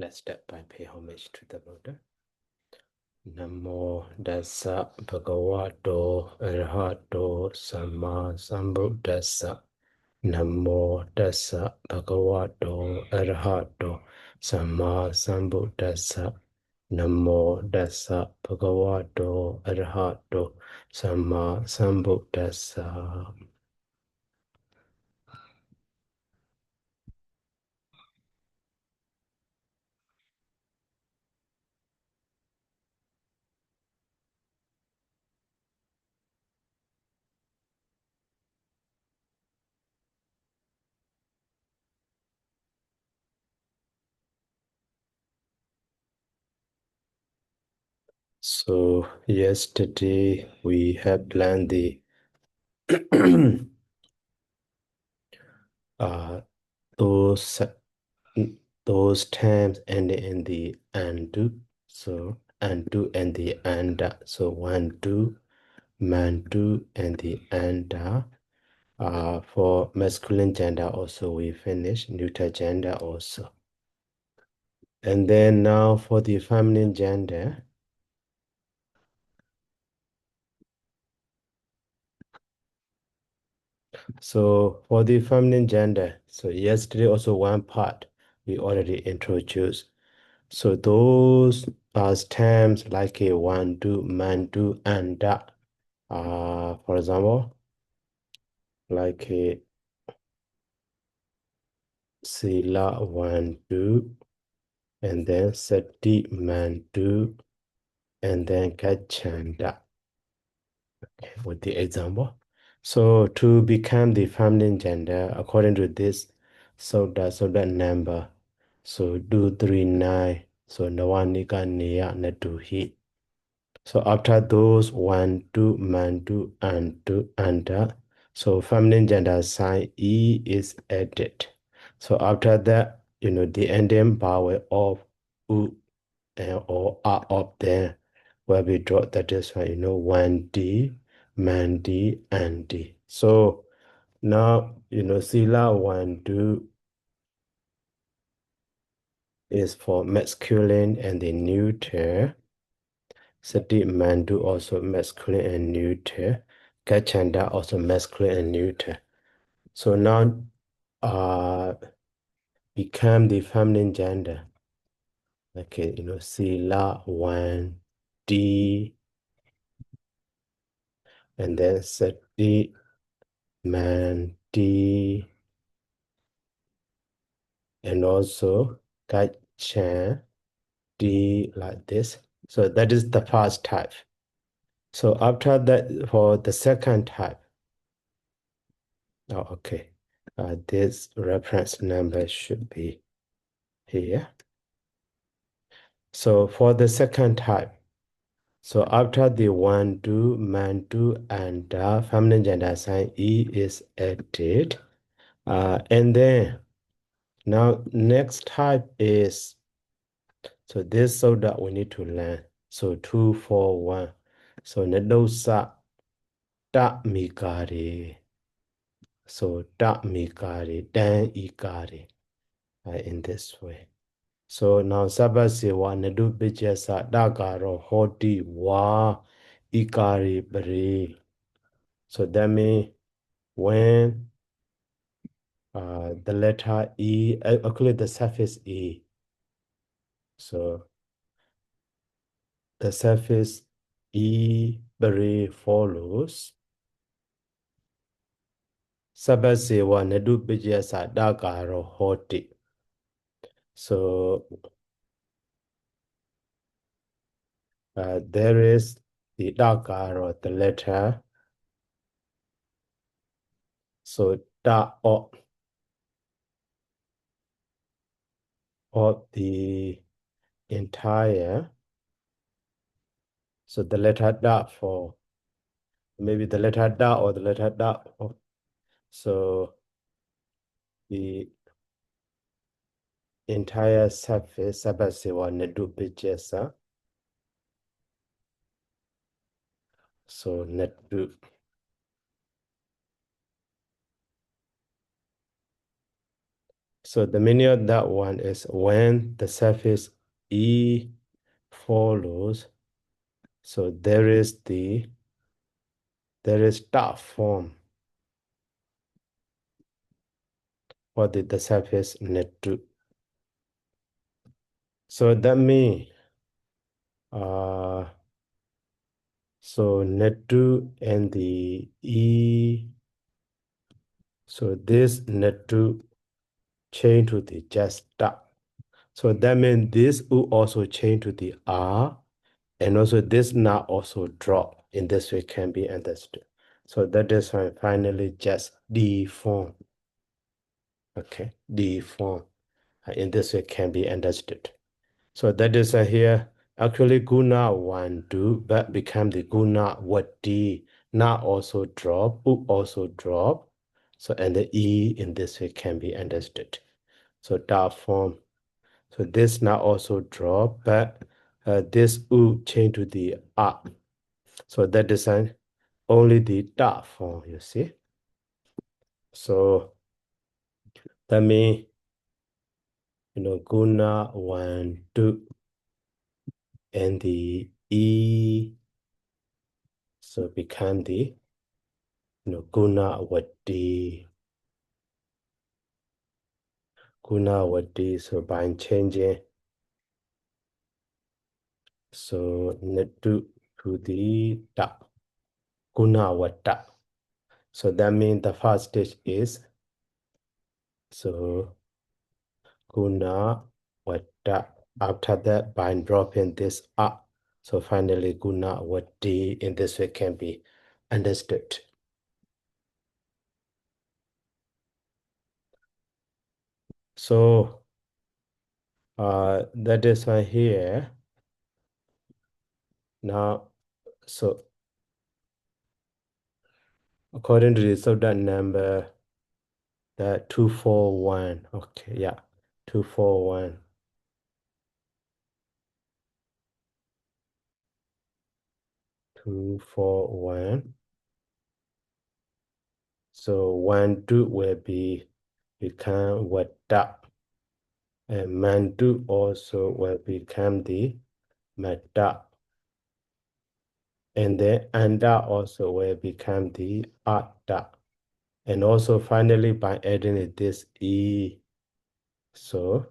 Let's step by pay homage to the Buddha. Namo Dassa Bhagavato Arahato Samma Sambuddhassa. Namo Dassa Bhagavato Arahato Samma Sambuddhassa. Namo Dassa Bhagavato Arahato Samma Sambuddhassa. So yesterday we have learned the those those terms ending in the andu. So andu and the anda. So wandu, mandu, and the anda. For masculine gender also we finish, neuter gender also. And then now for the feminine gender. So for the feminine gender, so yesterday also one part we already introduced. So those are terms like a wandu, mandu, anda. For example, like a sila wandu, and then sati mandu, and then kachanda. Okay, with the example. So to become the feminine gender, according to this soda number, so do 39. So nawanika niya natuhi. So after those one, two, man, two, and two, anda. So feminine gender sign E is added. So after that, the ending vowel of U or A up there where we draw that is why, one D, man D, and D. So now, sila one, two is for masculine and the neuter. Sati mandu also masculine and neuter. Kaccāyana also masculine and neuter. So now become the feminine gender. Okay, sila one D and then sati man D and also Kaccāyana D like this. So that is the first type. So after that, for the second type, oh, okay, this reference number should be here. So for the second type, so after the one, do, man, do, and feminine gender sign E is added. And then now next type is, so this so that we need to learn. So 2, 4, 1. So nedosa ta mikari. So ta mikari, dan ikari. In this way. So now Sabasewa Nadu Bijasa Dagaro Hoti Wa Ikari Bari. So that means when the letter E, actually the suffix E. So the suffix E Bari follows. Sabasewa Nadu Bijasa Dagaro Hoti. So there is the Dagaro, the letter. So da of the entire, so the letter da for maybe the letter da or the letter da. So the entire surface sabasewa nedu bijesa. So nedu. So the meaning of that one is when the suffix E follows, so there is ta form for the suffix netu. So that means so netu and the E, so this netu change to the just ta. So that means this will also change to the R, and also this na also drop. In this way can be understood. So that is why finally just D form. Okay, D form. In this way can be understood. So that is here. Actually, guna 1, 2, but become the guna what D. Na also drop, U also drop. So and the E in this way can be understood. So da form. So this now also drop, but this U change to the A. So that is only the da form, you see. So that means, guna 1, 2, and the E, so become the, guna wadi. Guna wadi, so by changing, so netu to the da, guna wada. So that means the first stage is, so guna wada. After that, by dropping this up, so finally guna wadi in this way can be understood. So that is why here now, so according to the subject number, the 241, okay, yeah, 241. 241. So 1, 2 will become wada. And mandu also will become the mata. And then anda also will become the atta. And also finally by adding this e, so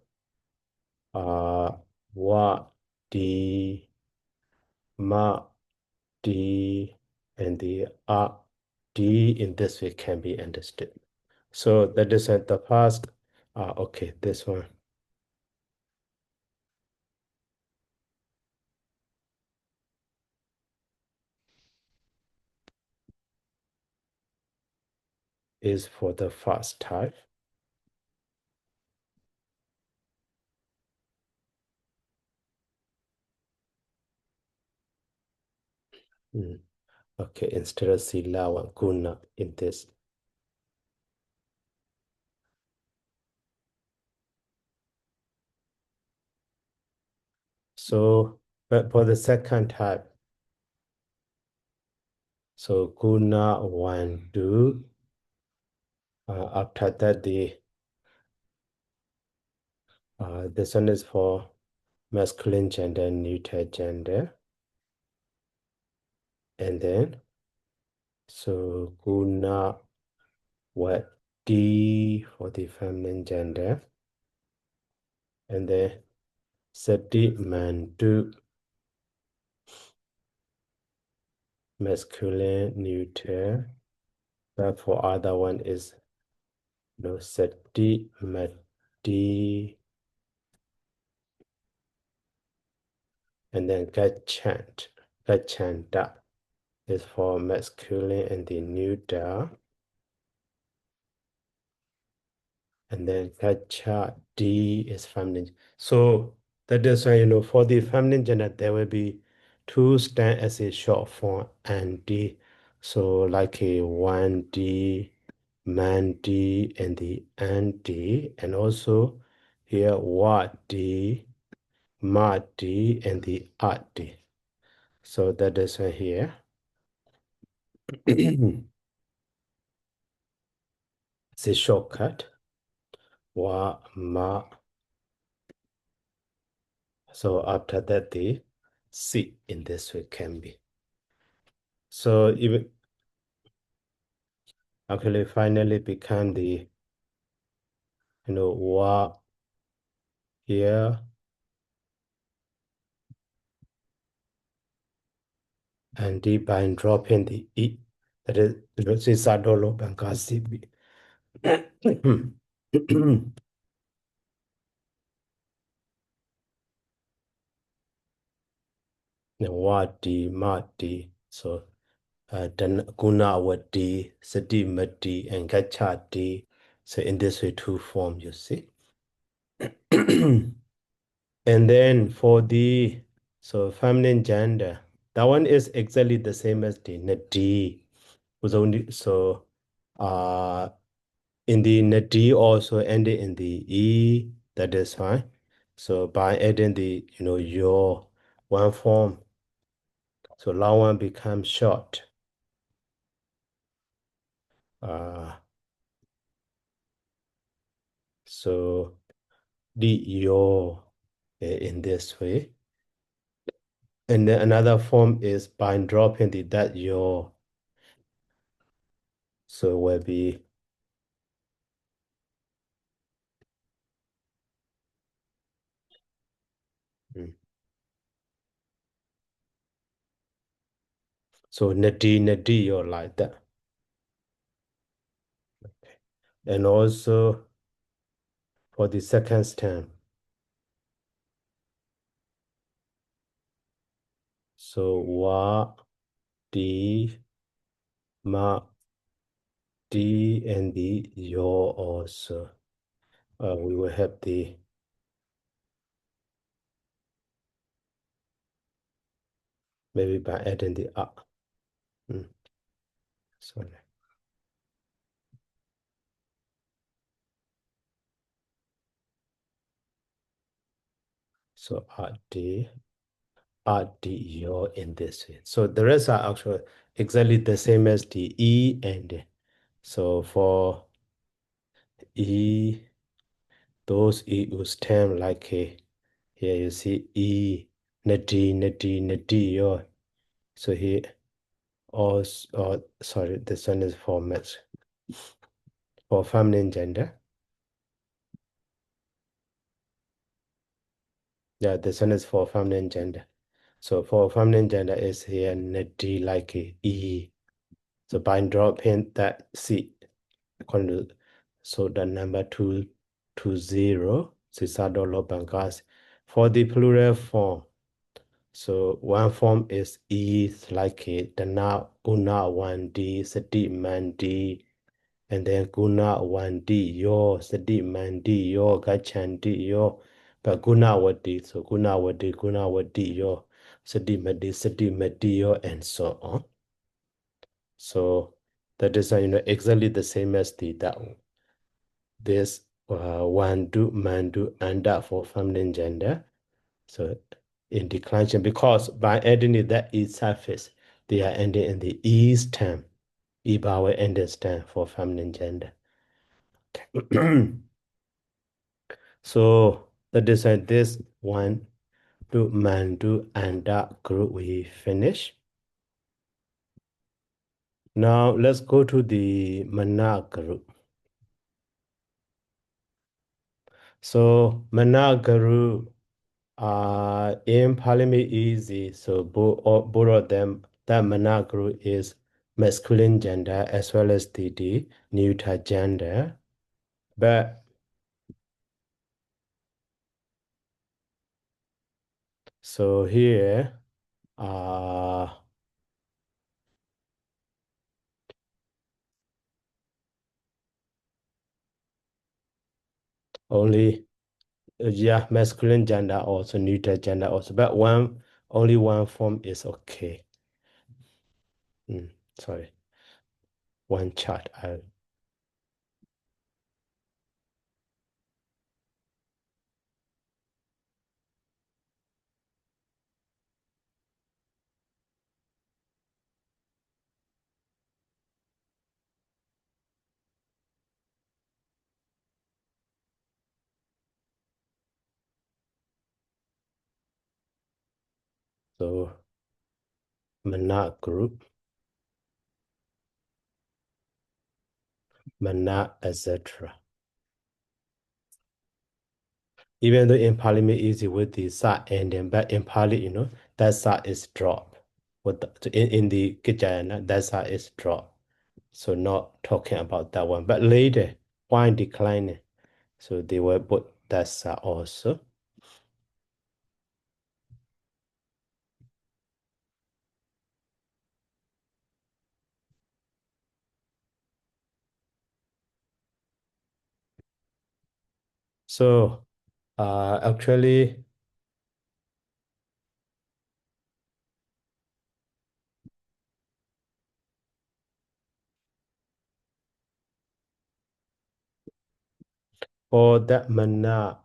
wa, di, ma, di, and the a, d in this way can be understood. So that is at the past. Okay, this one is for the first type. Okay, instead of silawa, guna in this. So, but for the second type, so guna 1, 2. After that, this one is for masculine gender, neuter gender. And then, so guna what D for the feminine gender. And then sati mandu, masculine, neuter. But for other one is no sati mati. And then Kaccāyana is for masculine and the neuter. And then D is feminine. So that is why, for the feminine gender, there will be two stand as a short form and D. So like a 1D, man D, and the and D. And also here, what D, ma D, and the at D. So that is here. It's a shortcut. wa, ma. So after that, the si in this way can be. So even actually finally become the, wa here and the by dropping the e. That is, Sadolo Bankasi. Wadi, mati. So then guna wadi, sati mati, and gachati. So in this way, two form, you see. And then for the feminine gender, that one is exactly the same as the nadi. Was only in the nadi also ended in the e. That is fine. So by adding the your one form, so long one becomes short. Uh, so the your in this way. And then another form is by dropping the that your. So will be mm. So nadi your like that. And also for the second stem. So wa, di, ma, di, and the yo also. We will have the maybe by adding the a. Mm. Sorry. So yo in this way. So the rest are actually exactly the same as the e and so for e, those e will stem like a here you see e nadi yo. So here or sorry, this one is for mix for feminine gender. Yeah, this one is for feminine gender. So for feminine gender is here nadi like a e. So by dropping that c, so the number 220, Sisado Bangas. For the plural form, so one form is is like it, the na una one d, sati man d, and then guna one d yo, sati man d yo, gachan d yo, but guna wadi, so guna wadi yo, sati madi yo, and so on. So that is exactly the same as the that this wandu, mandu, and that for feminine gender. So in declension, because by adding it, that is surface, they are ending in the E stem. E power ending stem for feminine gender. Okay. So that is this one, do mandu, and that group we finish. Now let's go to the mana group. So mana group in Pali easy, so both of them, that mana group is masculine gender as well as the neuter gender. But so here, only yeah, masculine gender also neuter gender also, but only one form is okay. Sorry, one chart. So Mana group, Mana, etc. Even though in Pali it's easy with the sa ending, but in Pali, that sa is drop. In the Kaccāyana, that sa is drop. So not talking about that one. But later, why declining? So they will put that sa also. So actually, for that Mana,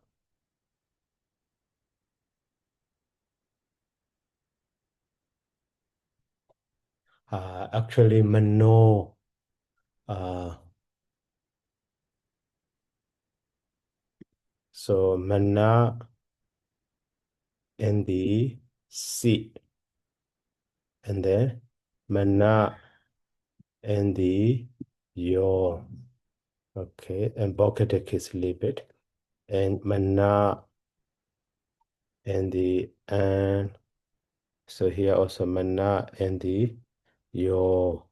actually Mano, so Mana and the seed, and then Mana and the your. Okay, and Bokadek is lipid, and Mana and the and so here also Mana and the your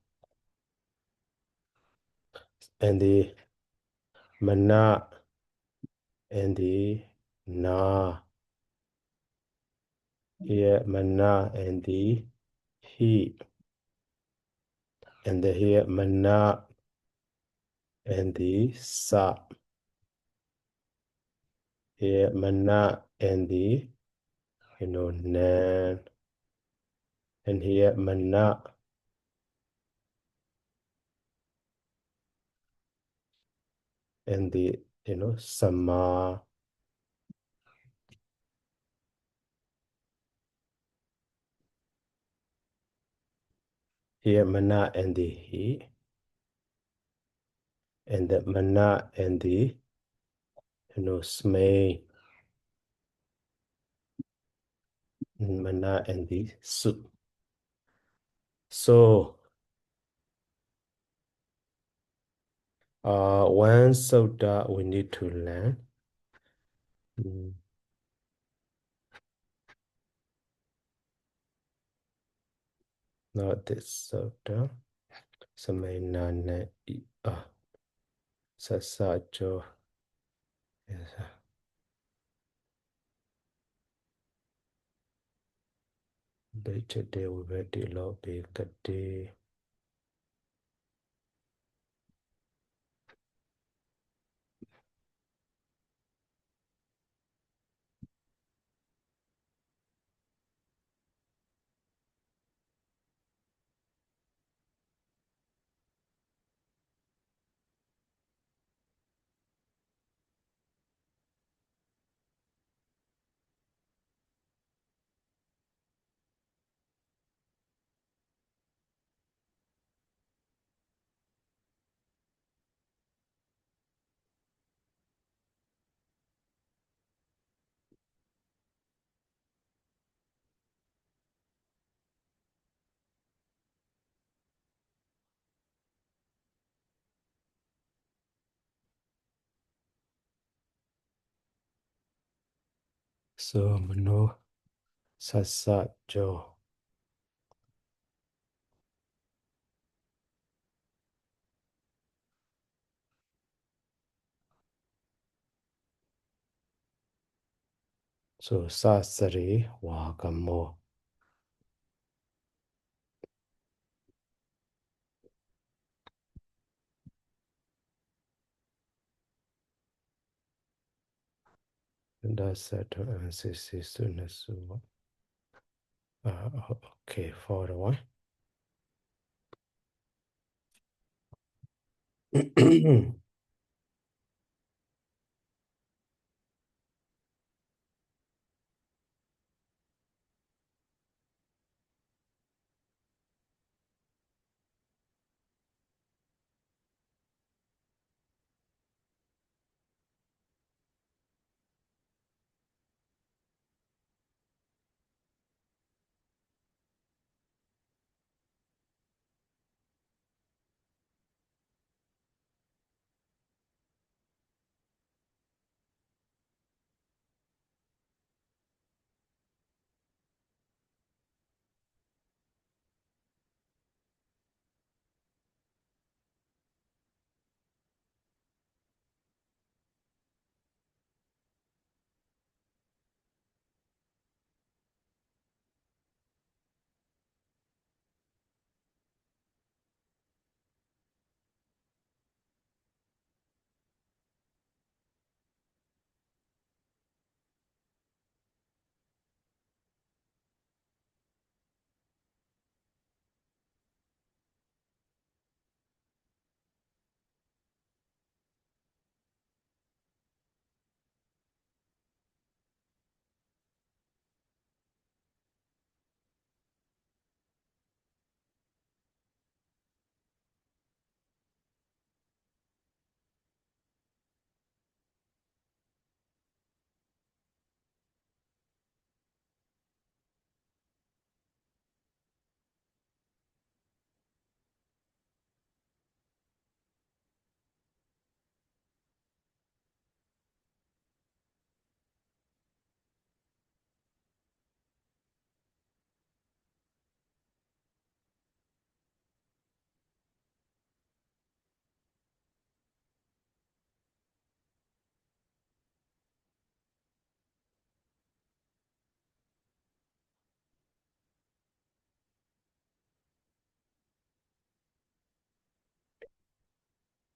and the Mana and the Na, here Mana and the He, and the here Mana and the Sa, here Mana and the Nan, and here Mana and the Sama, here Mana and the He, and the Mana and the Smay, Mana and the Su. So one soda we need to learn. Not this soda. Samay nane sasajo. Yes. Better day we ready lo be day. So mano sasajo. So sasari wakamo. And that's Satthu and Sisi. Okay, for the one.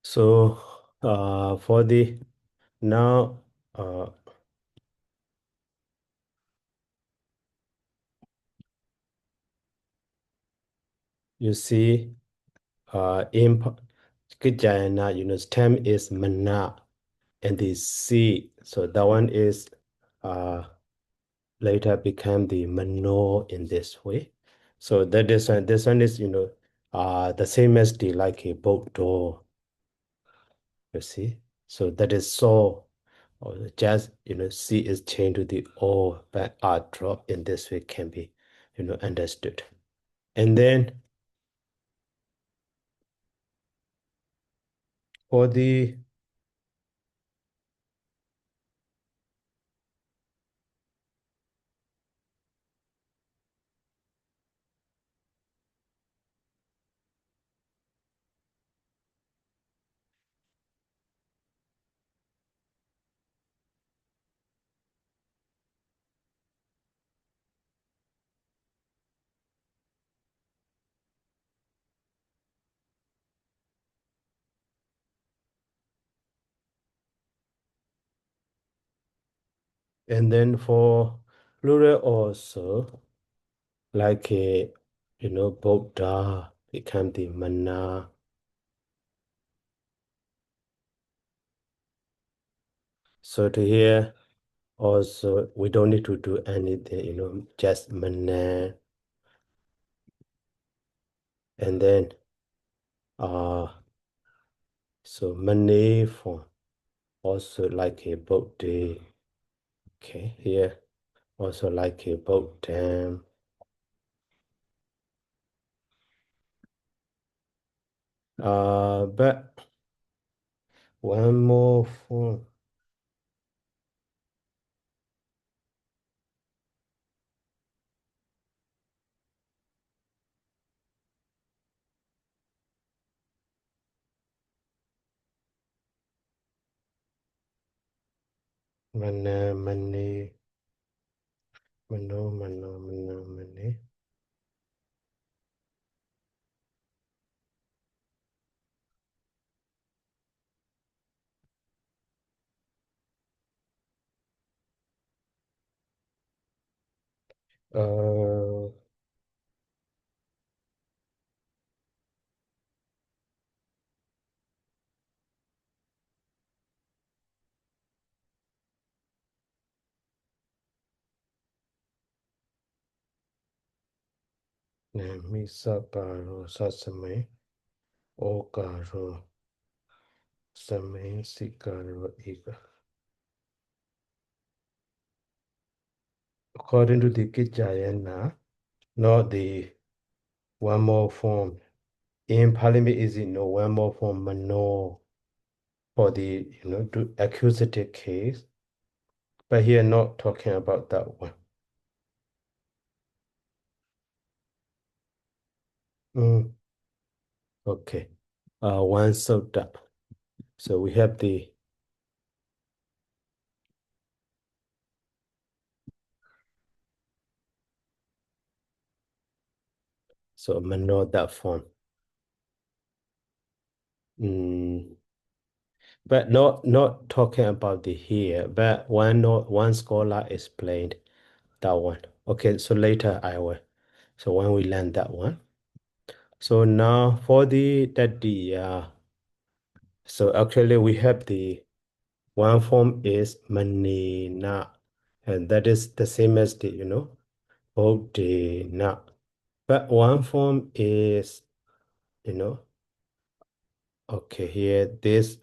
So for the now you see in Kaccāyana, stem is mana and the C. So that one is uh later became the Mano in this way. So that is this one is the same as the like a boat door, you see. So that is so or just C is changed to the O but R drop in this way can be understood. And then for the and then for plural also like a Buddha become the mana. So to here also we don't need to do anything, just mana. And then so money for also like a boat day. Okay, here also like a boat dam. But one more form. Mana, money, money. Uh, Misa paro sasame, okaro, same sikaro ika. According to the Kaccāyana, not the one more form. In Pali is one more form mano for the to accusative case, but here not talking about that one. Mm, okay. One sutta. So we have the so mano that form. Mm, but not talking about the here, but one scholar explained that one. Okay, so later I will. So when we learn that one. So now for the so actually we have the one form is manina, and that is the same as the bodhina. But one form is you know okay here this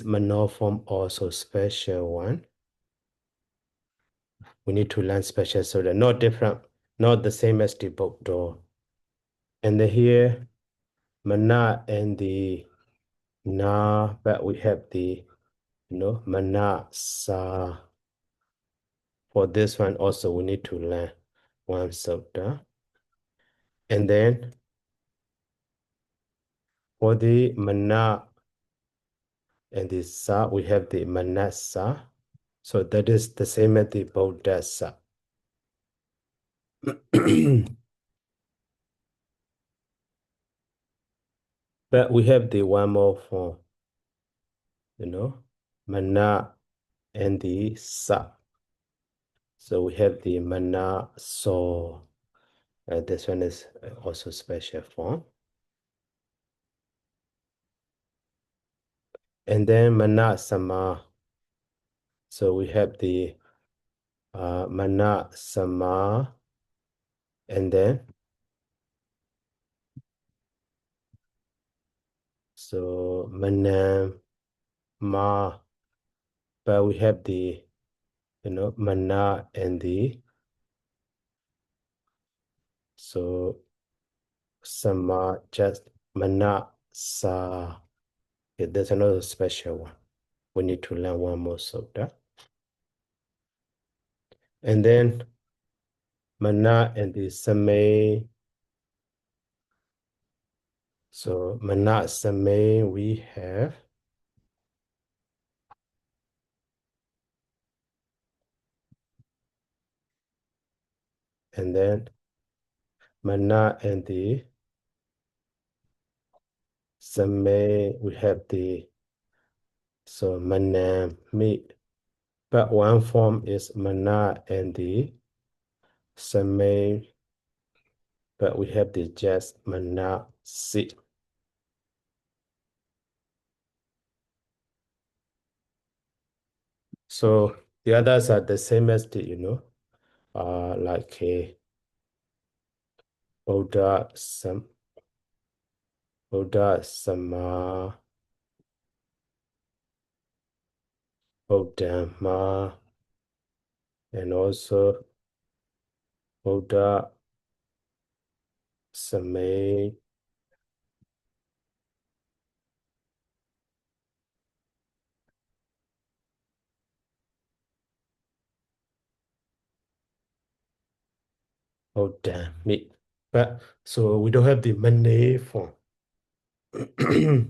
mano form also special one. We need to learn special so they're not different, not the same as the bodho. And then here mana and the na, but we have the manasa. For this one also we need to learn one sutta. And then for the mana and the sa, we have the manasa. So that is the same as the bodhasa. But we have the one more form, mana and the sa. So we have the mana so. This one is also special form. And then mana sama. So we have the mana sama, and then so mana ma, but we have the mana and the so sama, just mana sa. Okay, there's another special one. We need to learn one more sutta. And then mana and the same. So mana same we have. And then mana and the same we have the so mana mi, but one form is mana and the same, but we have the just mana si. So the others are the same as the like a Buddha sama, Buddhama, and also Buddha Same. Buddhami. But so we don't have the Malay form.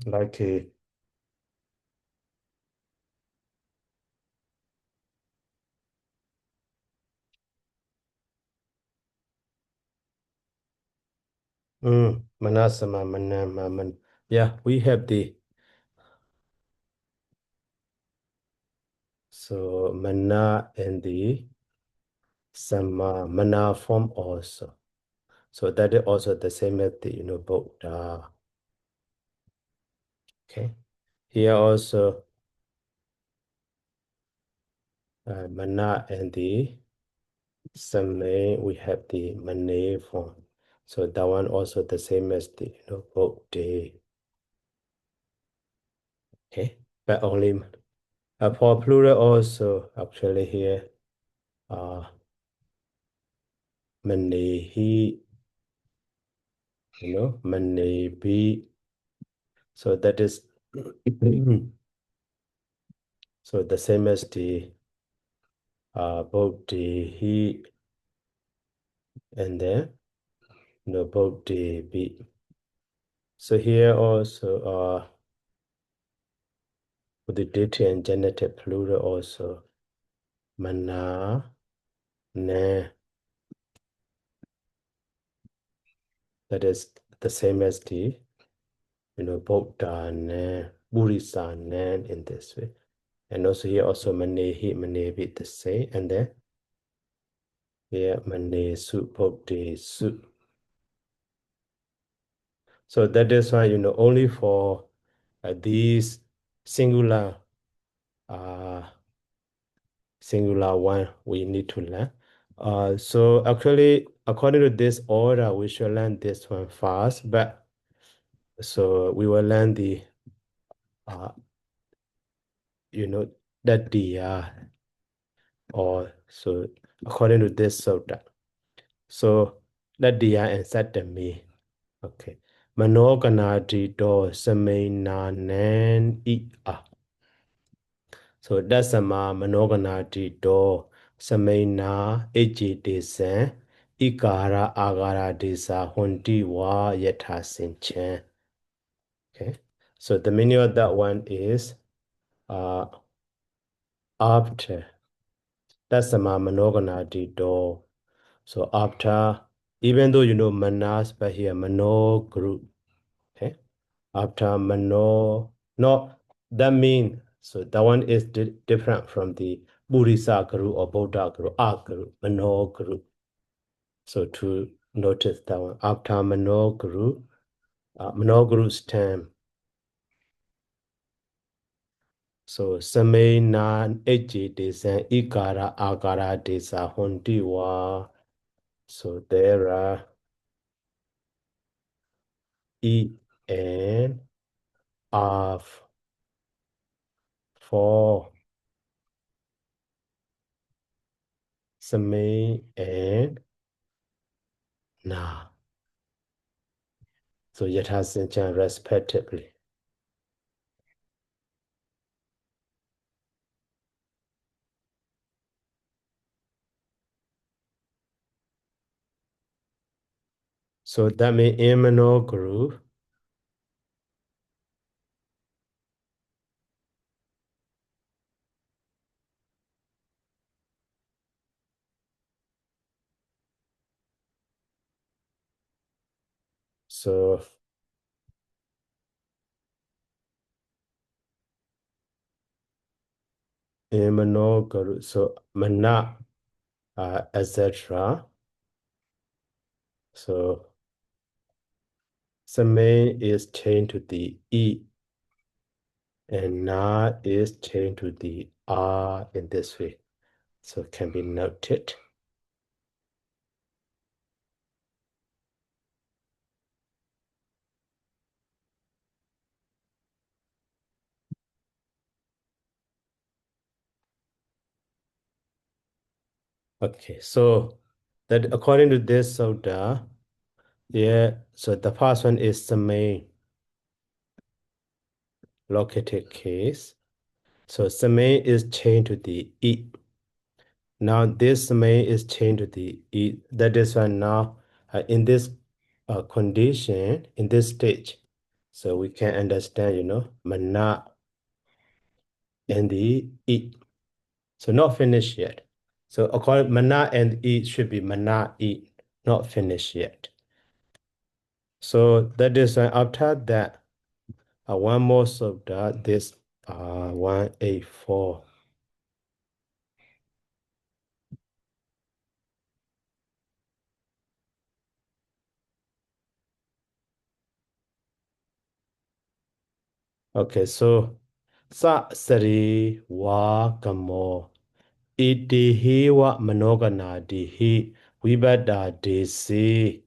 Like a Manasama, Manama, yeah, we have the so Mana and the Sama Mana form also. So that is also the same as the Buddha. Okay. Here also Mana and the Same, we have the Mane form. So that one also the same as the Buddha. Okay. But only for plural also actually here Manehi, Manebi. So that is so the same as the Bodhi and then Bodhi. So here also with the dative and genitive plural also Mana, Ne. That is the same as the Bodha, Ne, Burisa, Ne in this way. And also here also Manehi, Manebi the same, and then here Manesu, Bodhisu. So that is why only for these singular one we need to learn. So actually, according to this order, we should learn this one first, but so we will learn the that the or so according to this sutta. So that the and Sattami. Okay. Manoganati do samainanan I. So that's sama manoganati do samaina eji desan ikara agara desa hundi wa yatha sinchan. Okay. So the meaning of that one is after that's sama manoganati do. So after, even though manas, but here mano group. Okay. After Mano, no, that means, so that one is different from the Buddhisa Guru or Bodha Guru, Guru, Mano Guru. So to notice that one, after Mano Guru's term. So Samay Nan Eji Desan Ikara Agara Desa Hondiwa. So there are E and of for Samay and Na. So Yatha Sinchan respectively. So that means Imano Guru. So Imano Guru. So Mana, etc. So Samay is changed to the E and Na is changed to the R in this way. So it can be noted. Okay, so that according to this Sutta, yeah, so the first one is the main located case. So Samay is changed to the E. Now this Samay is changed to the E. That is why now in this condition, in this stage, so we can understand, Mana and the E. So not finished yet. So according Mana and E should be Mana E, not finished yet. So that is why after that, one more sutta, this 184. Okay, so sa sari wa kamo itihi wa manogana dihi vibhadda desi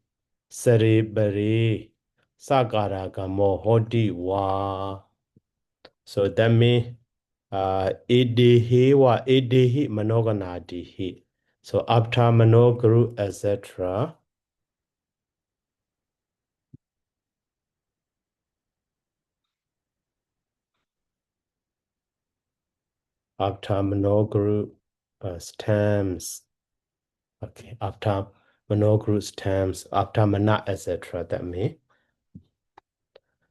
sari bari sakara kamo hoti wa. So that means idihi wa idihi manogana dihi. So after manoguru, etc. After Manoguru stems, okay, after Manoguru stems, after Mana, etc. That means.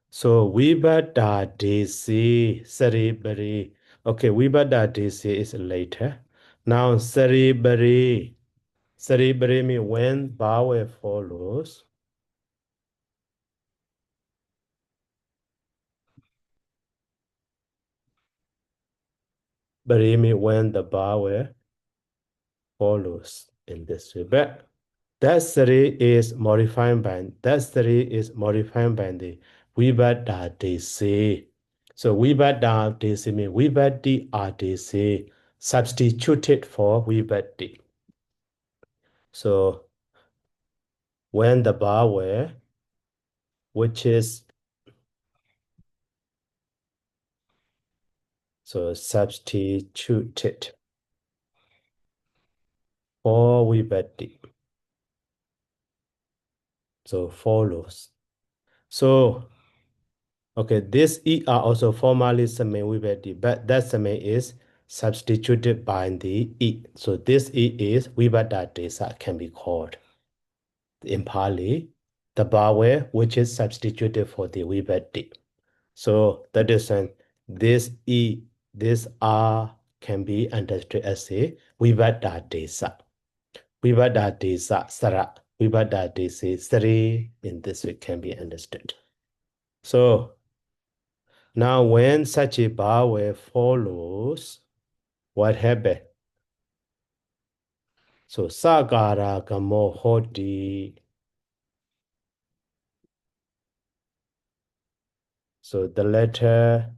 So Vibhadda Desi Saribari. Okay, Vibhadda Desi is later. Now Saribari. Saribari means when Bhawa follows. Bari means when the Bhawa follows in this way. But that sari is modified by the vibhadda desi. So vibhadda desi means vibhaddi adesi substituted for vibhaddi. So when the vowel, which is so substituted for vibhaddi, so follows. So okay, this E are also formally Same Vibhati, but that Same is substituted by the E. So this E is Vibhata Desa can be called in Pali, the Bawe, which is substituted for the Vibhati. So that is this E, this R can be understood as a Vibhata Desa. Vibhata Desa Sara, Vibhata Desa Sari in this way can be understood. So Now, when such a vowel follows, what happens? So, Sagara Gamo Hoti. So, the letter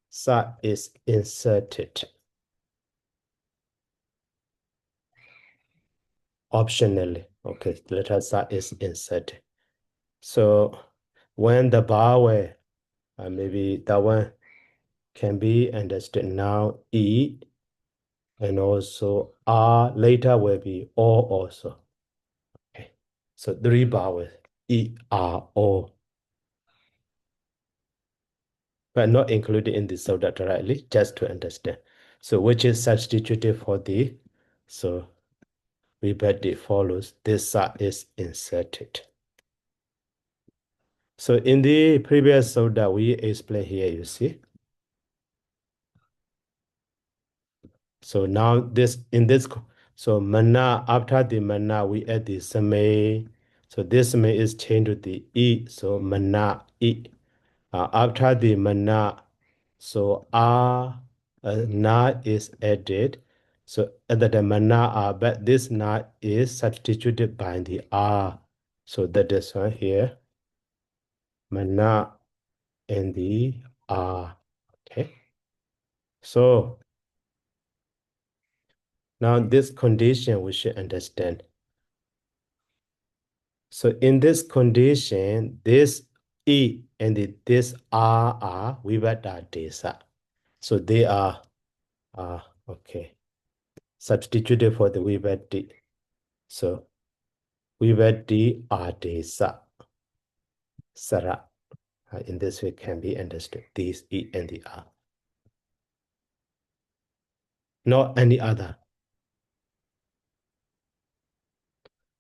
Sa is inserted. Optionally, okay, the letter Sa is inserted. So, when the vowel, maybe that one can be understood now, E, and also R later will be O also. Okay. So three vowels, E, R, O, but not included in the soda directly, just to understand. So which is substituted for the, so vibhati follows, this sa is inserted. So in the previous soda, we explain here, you see. So now this, in this, so mana, after the mana, we add the same. So this same is changed to the E, so mana, E. After the mana, so na is added. So at the mana, but this na is substituted by the R. So that is one here, mana and the R. Okay. So now this condition we should understand. So in this condition, this E and this R are vibhata desa. So they are okay, substituted for the vibhati. So vibhati are desa. Sara. In this way can be understood. These E and the R. Not any other.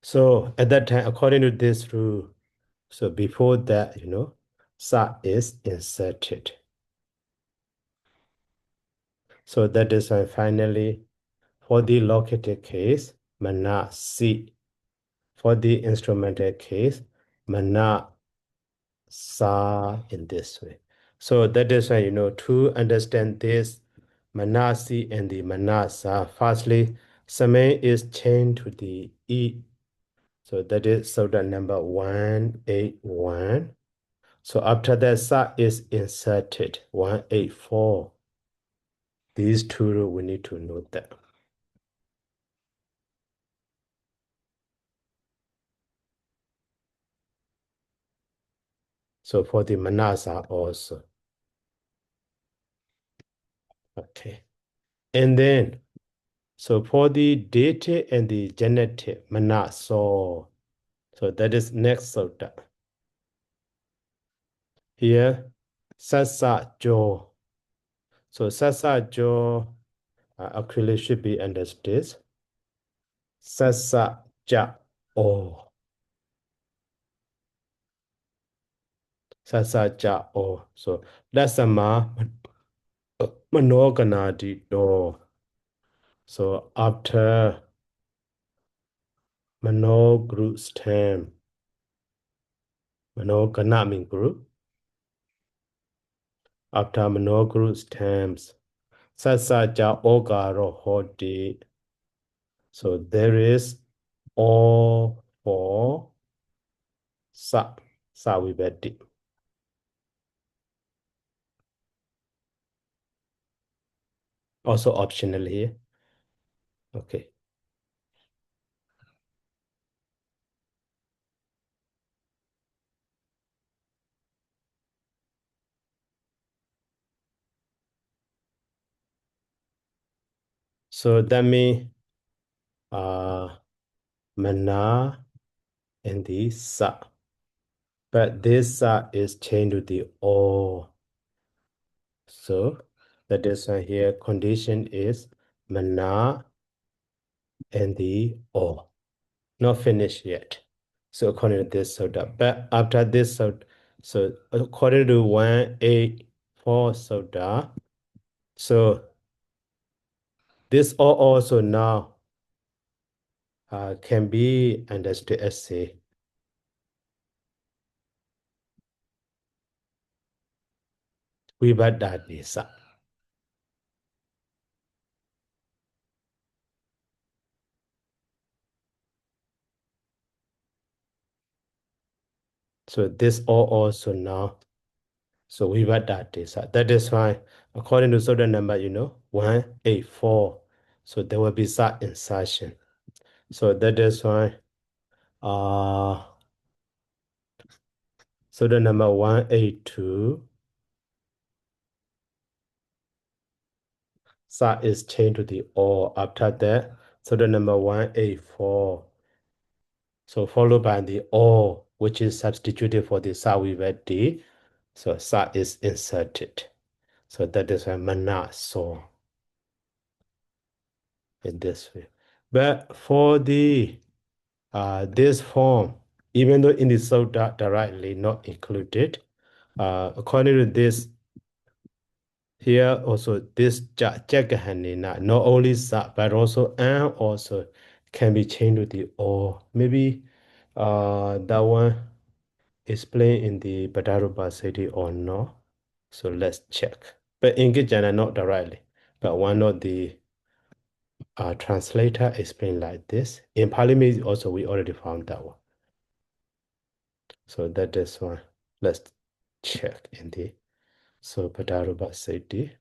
So at that time, according to this rule, so before that, sa is inserted. So that is why finally, for the located case, mana si. For the instrumental case, mana sa in this way. So that is why, to understand this manasi and the manasa, firstly, same is changed to the E. So that is soda number 181. So after that, sa is inserted, 184. These two, we need to note that. So for the manasa also. Okay. And then, so for the dative and the genitive, manaso. So that is next sutta. Here, sasa jo. So sasa jo actually should be understood. Sasa ja o. Sasa ja o. So that's a manoganadi do. So after manogru stem, manogana mean group. After manogru stems, sasa ja ogaro hodi. So there is all for sa vibhati. Also optional here. Okay. So that means mana and the sa. But this sa is changed to the o. So that is why here condition is mana and the o. Not finished yet. So according to this soda. But after this soda, so according to 184 soda, so this o also now can be understood as say Vibhadadesa. So this all also now. So Vibhadadesa. That is why, according to Soda number, 184. So there will be sa insertion. So that is why Soda number 182. Sa is changed to the O after that. So the number 184. So followed by the O, which is substituted for the Sa we read D. So Sa is inserted. So that is why Mana saw in this way. But for the this form, even though in the Sutta directly not included, according to this, here also this Jagahanina, not only Sa, but also and also can be changed to the O. Maybe that one explained in the Padarupa City or no. So let's check. But in Gijana, not directly. But one of the translator explained like this. In Pali also, we already found that one. So that is one. Let's check in the so Padarupa City.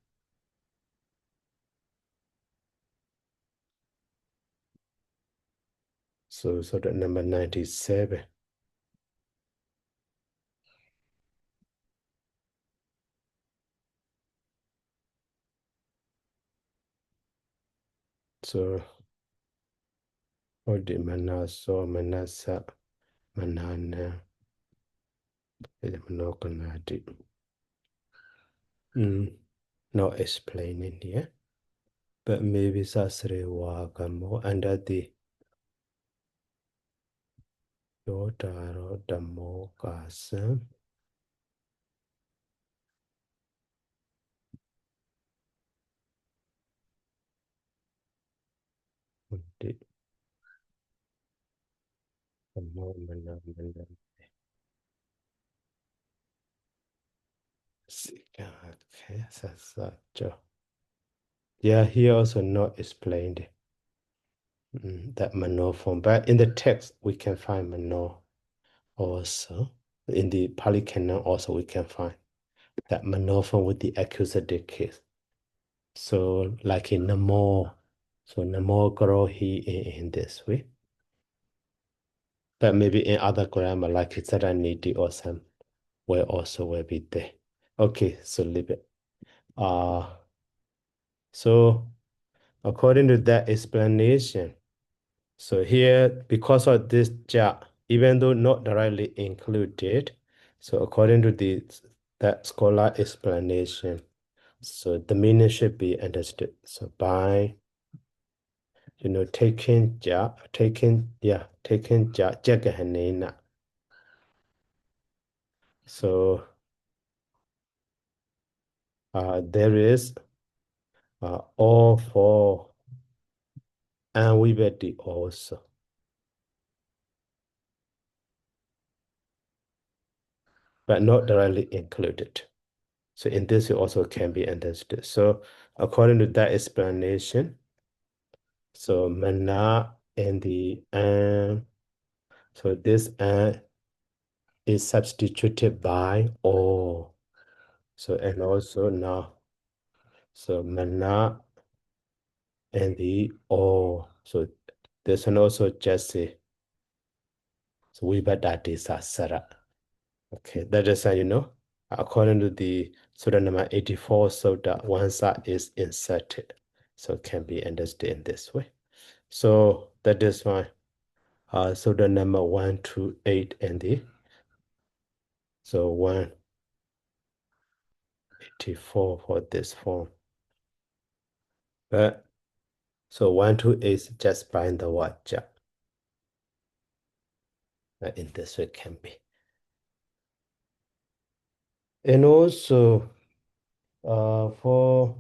So that number 97. So what the Manaso, Manasa, Manana, Manokanati. Not explaining here. But maybe Sasre Wagamo under the Yotaro Damo Kasam. The yeah, here also not explained that Mano form, but in the text we can find Mano also. In the Pali Canon also we can find that Mano form with the accusative case. So like in Namo, so Namo Garohi in this way. But maybe in other grammar like Kitsaraniti or some will also will be there. Okay, so leave it. So according to that explanation, so here because of this ja, even though not directly included, so according to that scholar explanation, so the meaning should be understood. So by taking ja, jagahanena. So there is all for and we the also. But not directly included. So in this it also can be understood. So according to that explanation, so mana and the so this is substituted by or. So and also now, so mana and the or. So this one also just say so we but that is asara. Okay, that is how according to the Sutta number 84, so that one side is inserted. So it can be understood in this way. So that is why Sutta number 128 and the so 184 for this form. But so 128 is just bind the word ja. In this way can be. And also for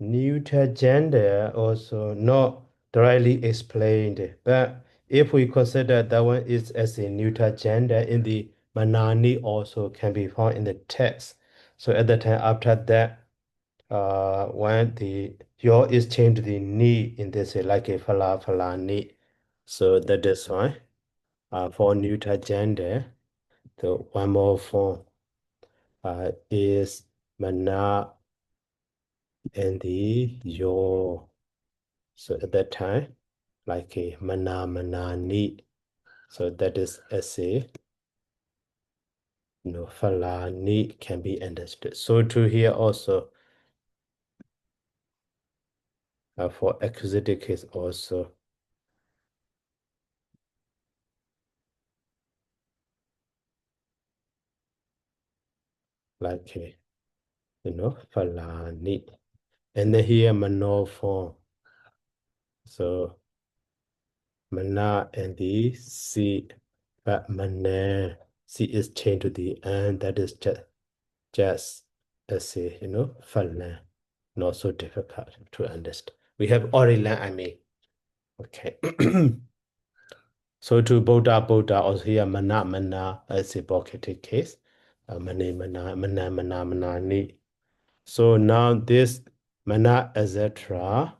neuter gender also not directly explained, but if we consider that one is as a neuter gender in the Manani also can be found in the text. So at the time after that, when the your is changed to the ni in this way, like a fala ni. So that is why for neuter gender, the one more form is mana and the yo. So at that time, like a mana ni. So that is essay. Fala ni can be understood. So to here also for accusative case also like a fala ni. And then here mano form. So mana and the C, but mana C is changed to the and that is just as a falan. Not so difficult to understand. We have Orilan, I mean. Okay. So to Buddha also here mana as a vocative case. Mana ni. So now this mana etc.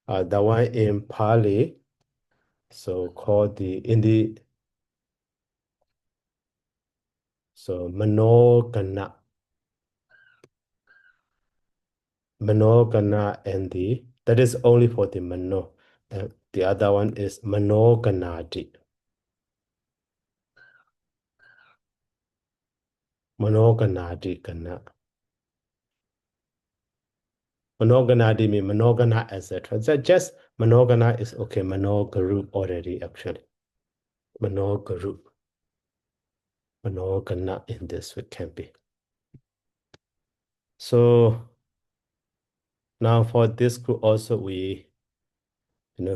The one in Pali, so called so manogana and that is only for the mano. The other one is manoganadi. Manoganadi kana. Manoganadi means manogana, etc. So just manogana is okay. Manogaru already actually. Manogaru. Manogana in this way can be. So now for this group also we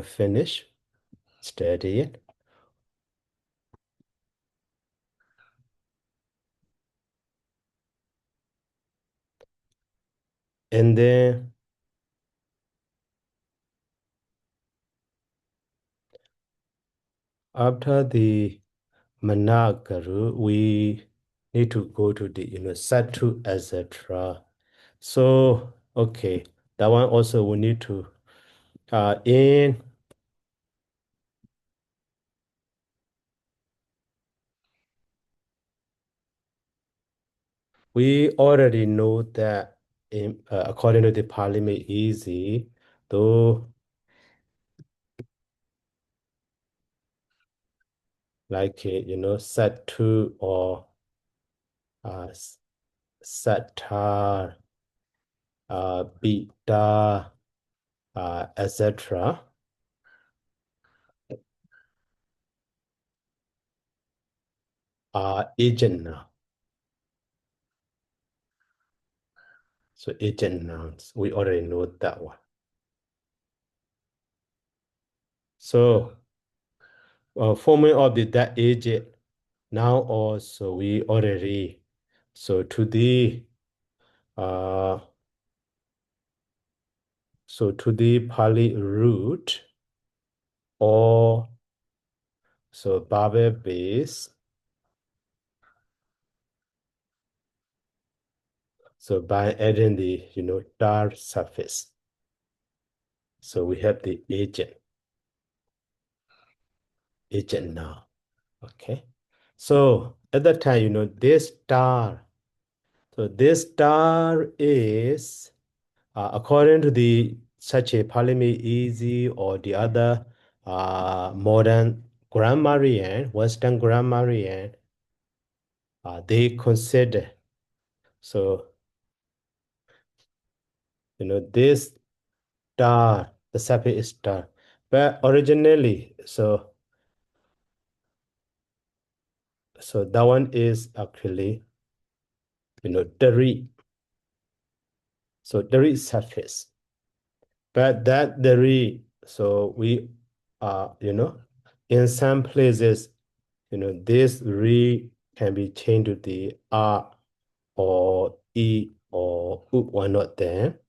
finish studying. And then after the Managaru, we need to go to the Satthu, etc. So okay, that one also we need to in we already know that in according to the Parliament easy, though like Satthu or uh, Sattar, Bita, etc. are agent now. So agent nouns, we already know that one. So forming of the that agent now also we already. So to the uh Pali root or so Babel base. So by adding the tar surface. So we have the agent now. Okay. So at that time, this star. So this star is according to the such a Easy or the other modern grammarian, Western grammarian, they consider so this star, the suffix is star, but originally so that one is actually dari. So dari surface, but that dari so we in some places this re can be changed to the R or E or U, why not there?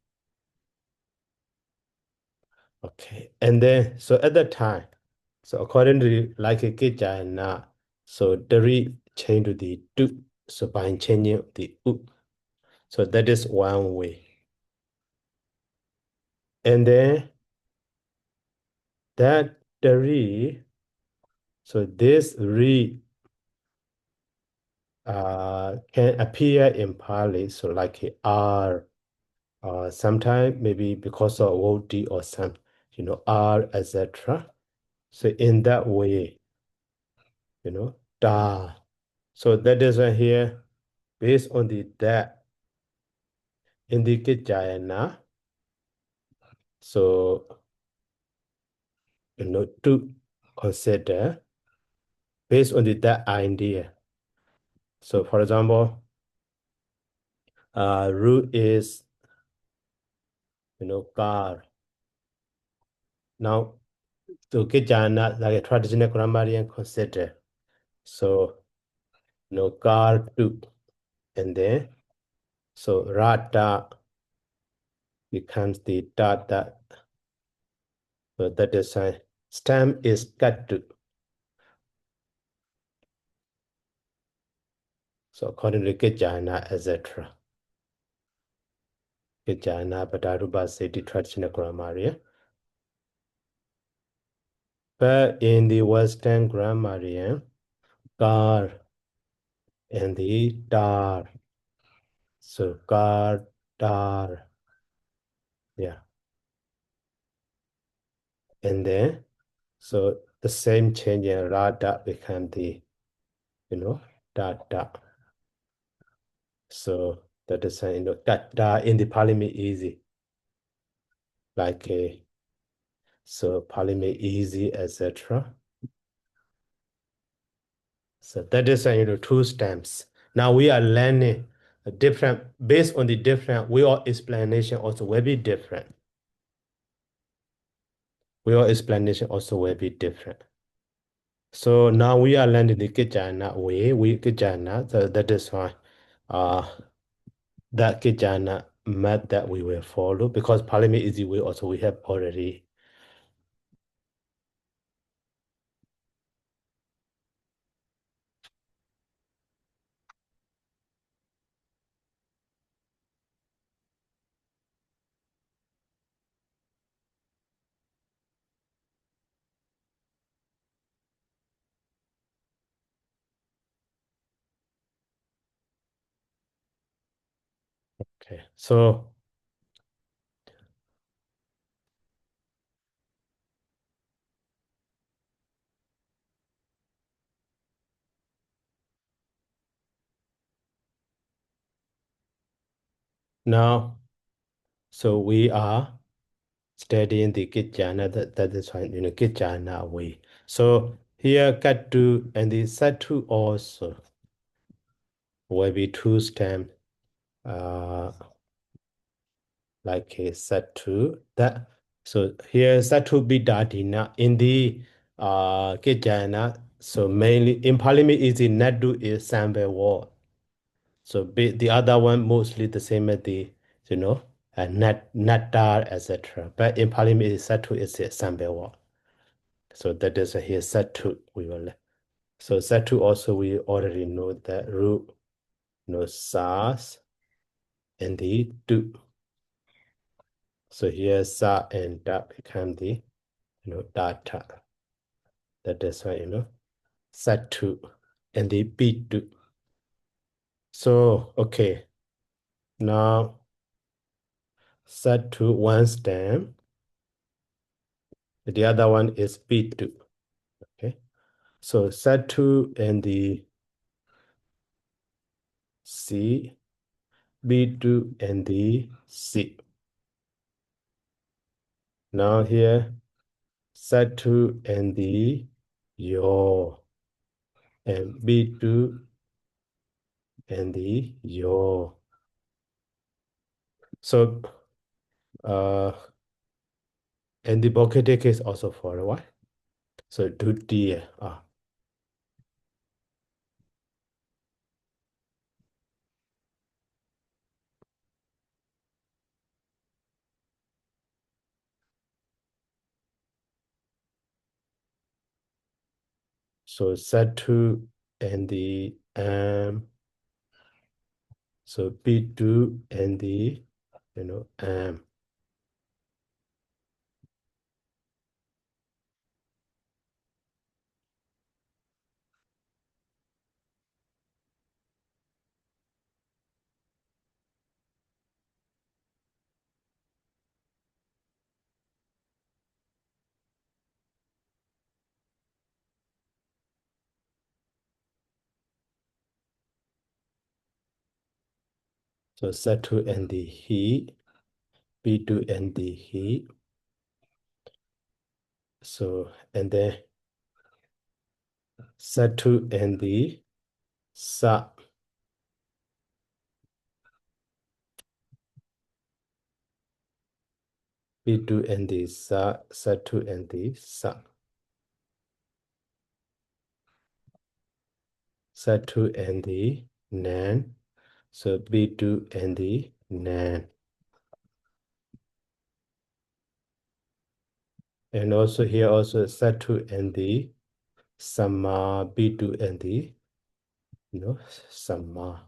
Okay, and then so at that time, so according to like a Kaccāyana, so the re change to the du, so by changing the U. So that is one way. And then that the re, so this re can appear in Pali, so like a R, sometimes maybe because of OD or some, R, etc. So in that way, da. So that is right here, based on the that in the Kaccāyana. So, to consider based on the that idea. So for example, root is, car. Now, to Kaccāyana, like a traditional grammarian consider. So, car to, and then, so rata becomes the data. So that is a stem is cut to. So according to Kaccāyana, etc. Kaccāyana, Padaruba, Seti, traditional grammarian. But in the Western grammarian, car and the dar. So car, dar. Yeah. And then, so the same change in rada become the, da, da. So that is, da in the Pali easy. Like a, so Pali easy, etc. So that is, two stems. Now we are learning a different, based on the different, our explanation also will be different. Our explanation also will be different. So now we are learning the Kaccāyana way, Kaccāyana, so that is why that Kaccāyana method that we will follow, because Pali easy way also we have already. Okay, so now, so we are studying the Kaccāyana, that is why, Kaccāyana way. So here, Kattu and the Satthu also will be two stem, like a Satthu. That, so here, Satthu Bidadina in the Kaccāyana. So mainly in Pali is the Nadu is Sambe word. So the other one mostly the same as the, Nattar, etc. But in Pali is Satthu is a Sambe word. So that is here Satthu we will. So Satthu also we already know that root, SARS and the do. So here sa and da become the, data. That is why, Satthu and the Pitu. So, okay. Now, Satthu one stem. The other one is Pitu. Okay. So Satthu and the C, Pitu and the C. Now here, Satthu and the Yo, and Pitu and the Yo. So, and the Bokete is also for a while. So do the so Satthu and the So Pitu and the, so Satthu and the he, Pitu and the he. So, and then Satthu and the sa, Pitu and the sa, Satthu and the sa. Satthu and the nan. So Pitu and the nan. And also here also Satthu and the sama, Pitu and the sama.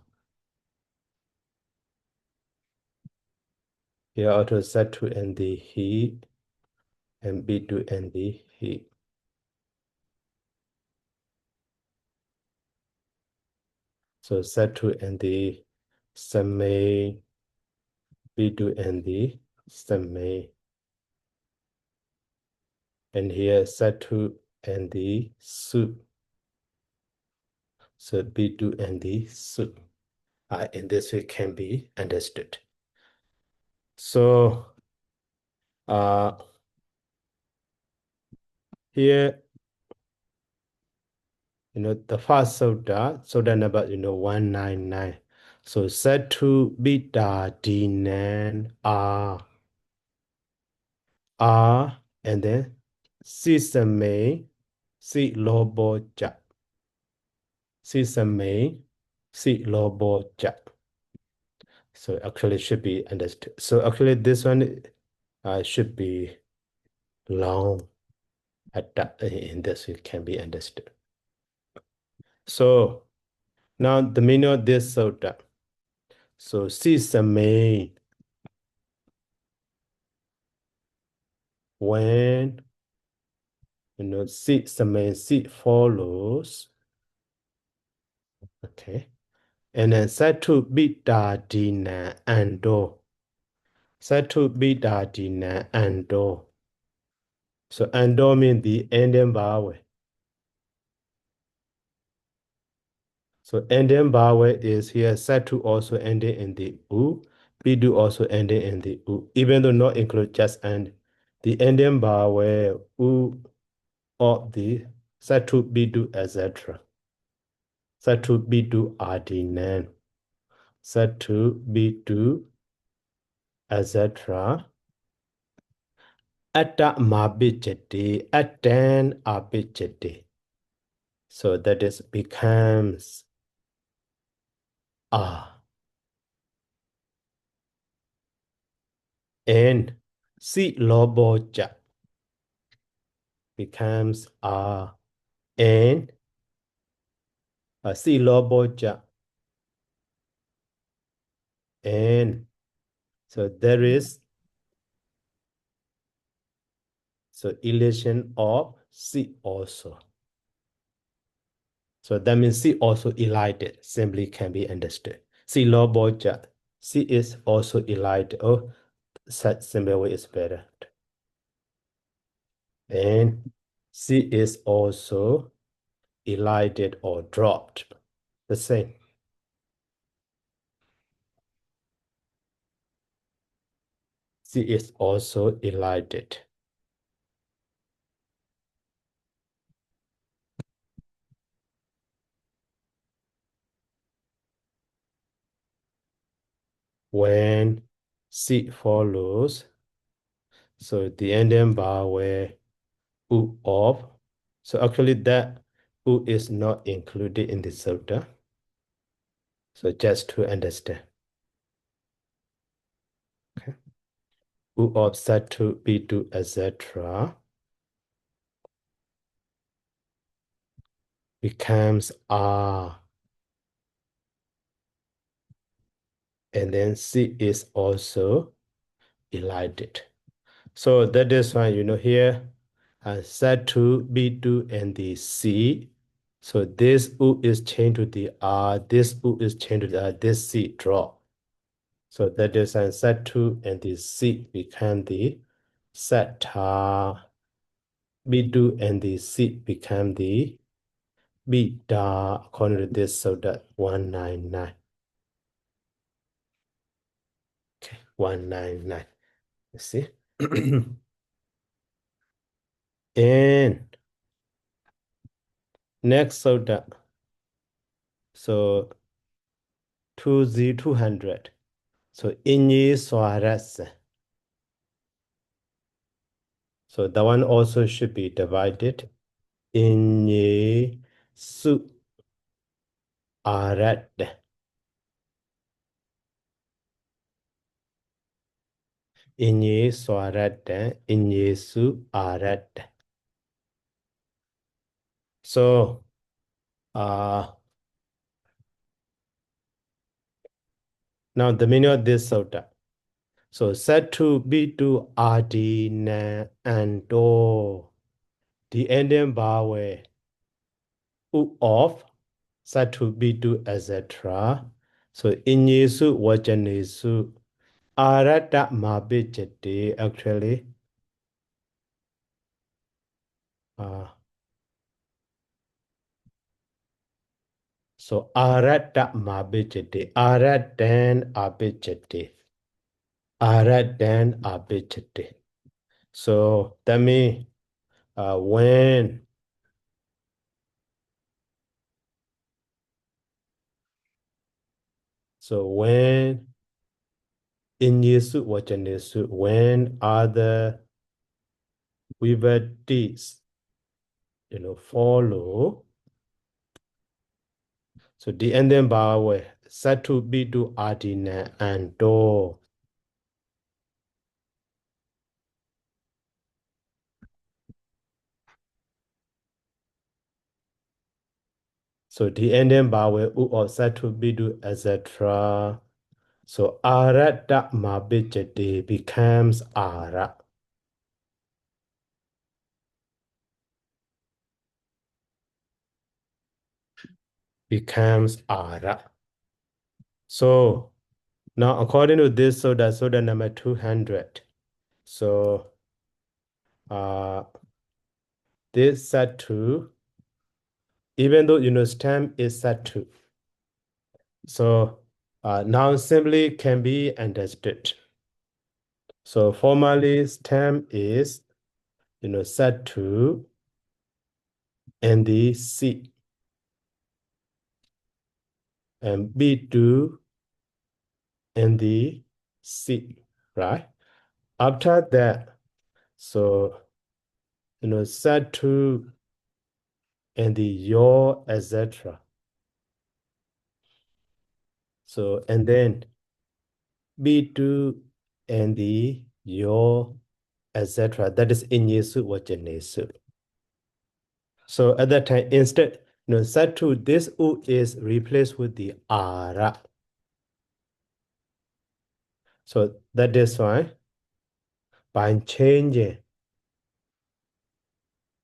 Here also Satthu and the he and Pitu and the he. So Satthu and the same, Pitu and the same. And here Satthu and the su. So Pitu and the su. In this way can be understood. So here, the first Sutta number, 199. So Satthu Bita Dinan and then Sisame Si Lobo Ja. Sisame Si Lobo Ja. So actually it should be understood. So actually this one should be long in this it can be understood. So now the meaning of this sutta. So Sisame, when si follows, okay, and then Satthu Bita Dina Ando. Satthu Bita Dina Ando. So Ando means the ending vowel. So ending vowel is here. Satthu also ending in the U. Pitu also ending in the U. Even though not include just end. The ending vowel U of the Satthu Pitu, etc. Satthu Pitu Adinan. Satthu Pitu, etc. Atta mabijati, attan abijati. So that is becomes and si loboja becomes and si loboja and so there is so elation of si also. So that means si also elided simply can be understood. Si loboja, si is also elided. Oh, such simple way is better. And si is also elided or dropped. The same. Si is also elided. When si follows, so the ending vowel u of, so actually that u is not included in the sutta. So just to understand. Okay. U of Satthu, Pitu, etc. becomes and then C is also elided. So that is why, here, Satthu, B2, and the C. So this U is changed to the R, this U is changed to the R, this C drop. So that is why Satthu and the C become the Sattha, B2 and the C become the Beta, according to this, so that 199. Okay, 199. You see? And next, so 200. So Inyi Swaras. So that one also should be divided. Inyi Su Arat. Inyi Swarat. Inyi Su Arat. So now the meaning of this sutta. So Satthu Pitu Adina and Do. The ending vowel U of Satthu Pitu, etc. So Inyesu Vajanesu Arata Mabijate, actually. So Arata Mabijate. Aratan Abijate. Aratan Abijate. So that means when in Yesu Vajanesu, when other vibhaktis, follow. So the ending vowel Satthu Pitu Adina and Do. So the ending vowel U of Satthu Pitu, etc. So Arata Mabijate becomes Ara. Becomes Ara. So now according to this, so that's Soda number 200. So this Satthu, even though stem is Satthu, so now simply can be understood. So formally stem is Satthu and the C and B2 and the C, right? After that, so Satthu and the Yo, etc. So and then B2 and the Yo, etc. That is Inyesu Vajanesu. So at that time, instead, Satthu, this U is replaced with the Ara. So that is why by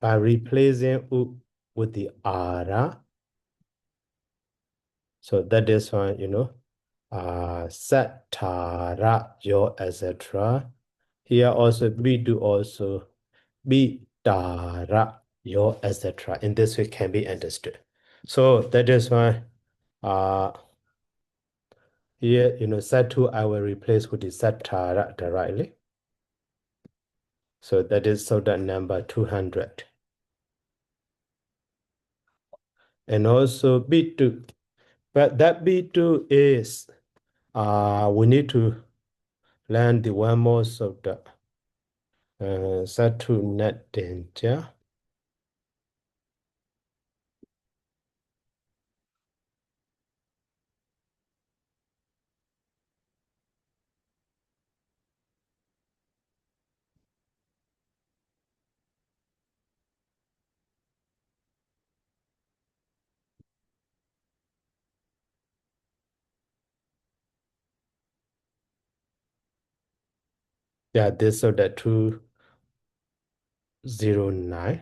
replacing U with the Ara, so that is why, Sattara, Yo, etc. Here also, Bidu also, Bitara, Yo, etc. In this way can be understood. So that is why here, Satthu, I will replace with the Sattara directly. So that is Sutta number 200. And also B2. But that B2 is, we need to learn the one more Sutta. Satthu Nat Danger. Yeah, this so that 209.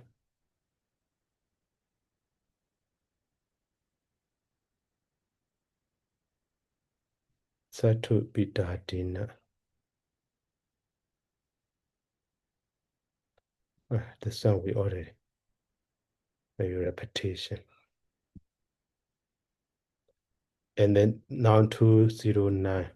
Satthu Bidadina. This one we already maybe repetition. And then now 209.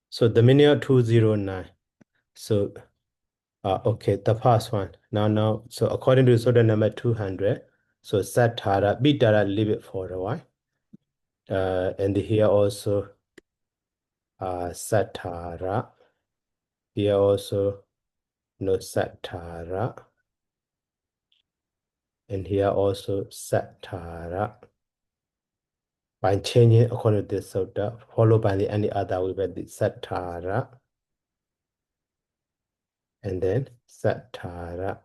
So the meaning of 209. So okay, the first one. Now, so according to Soda number 200, so Sattara, Bidara, leave it for a while. And here also Sattara. Here also no Sattara. And here also Sattara. By changing according to this Soda, followed by any other, we get the Sattara. And then Sattara.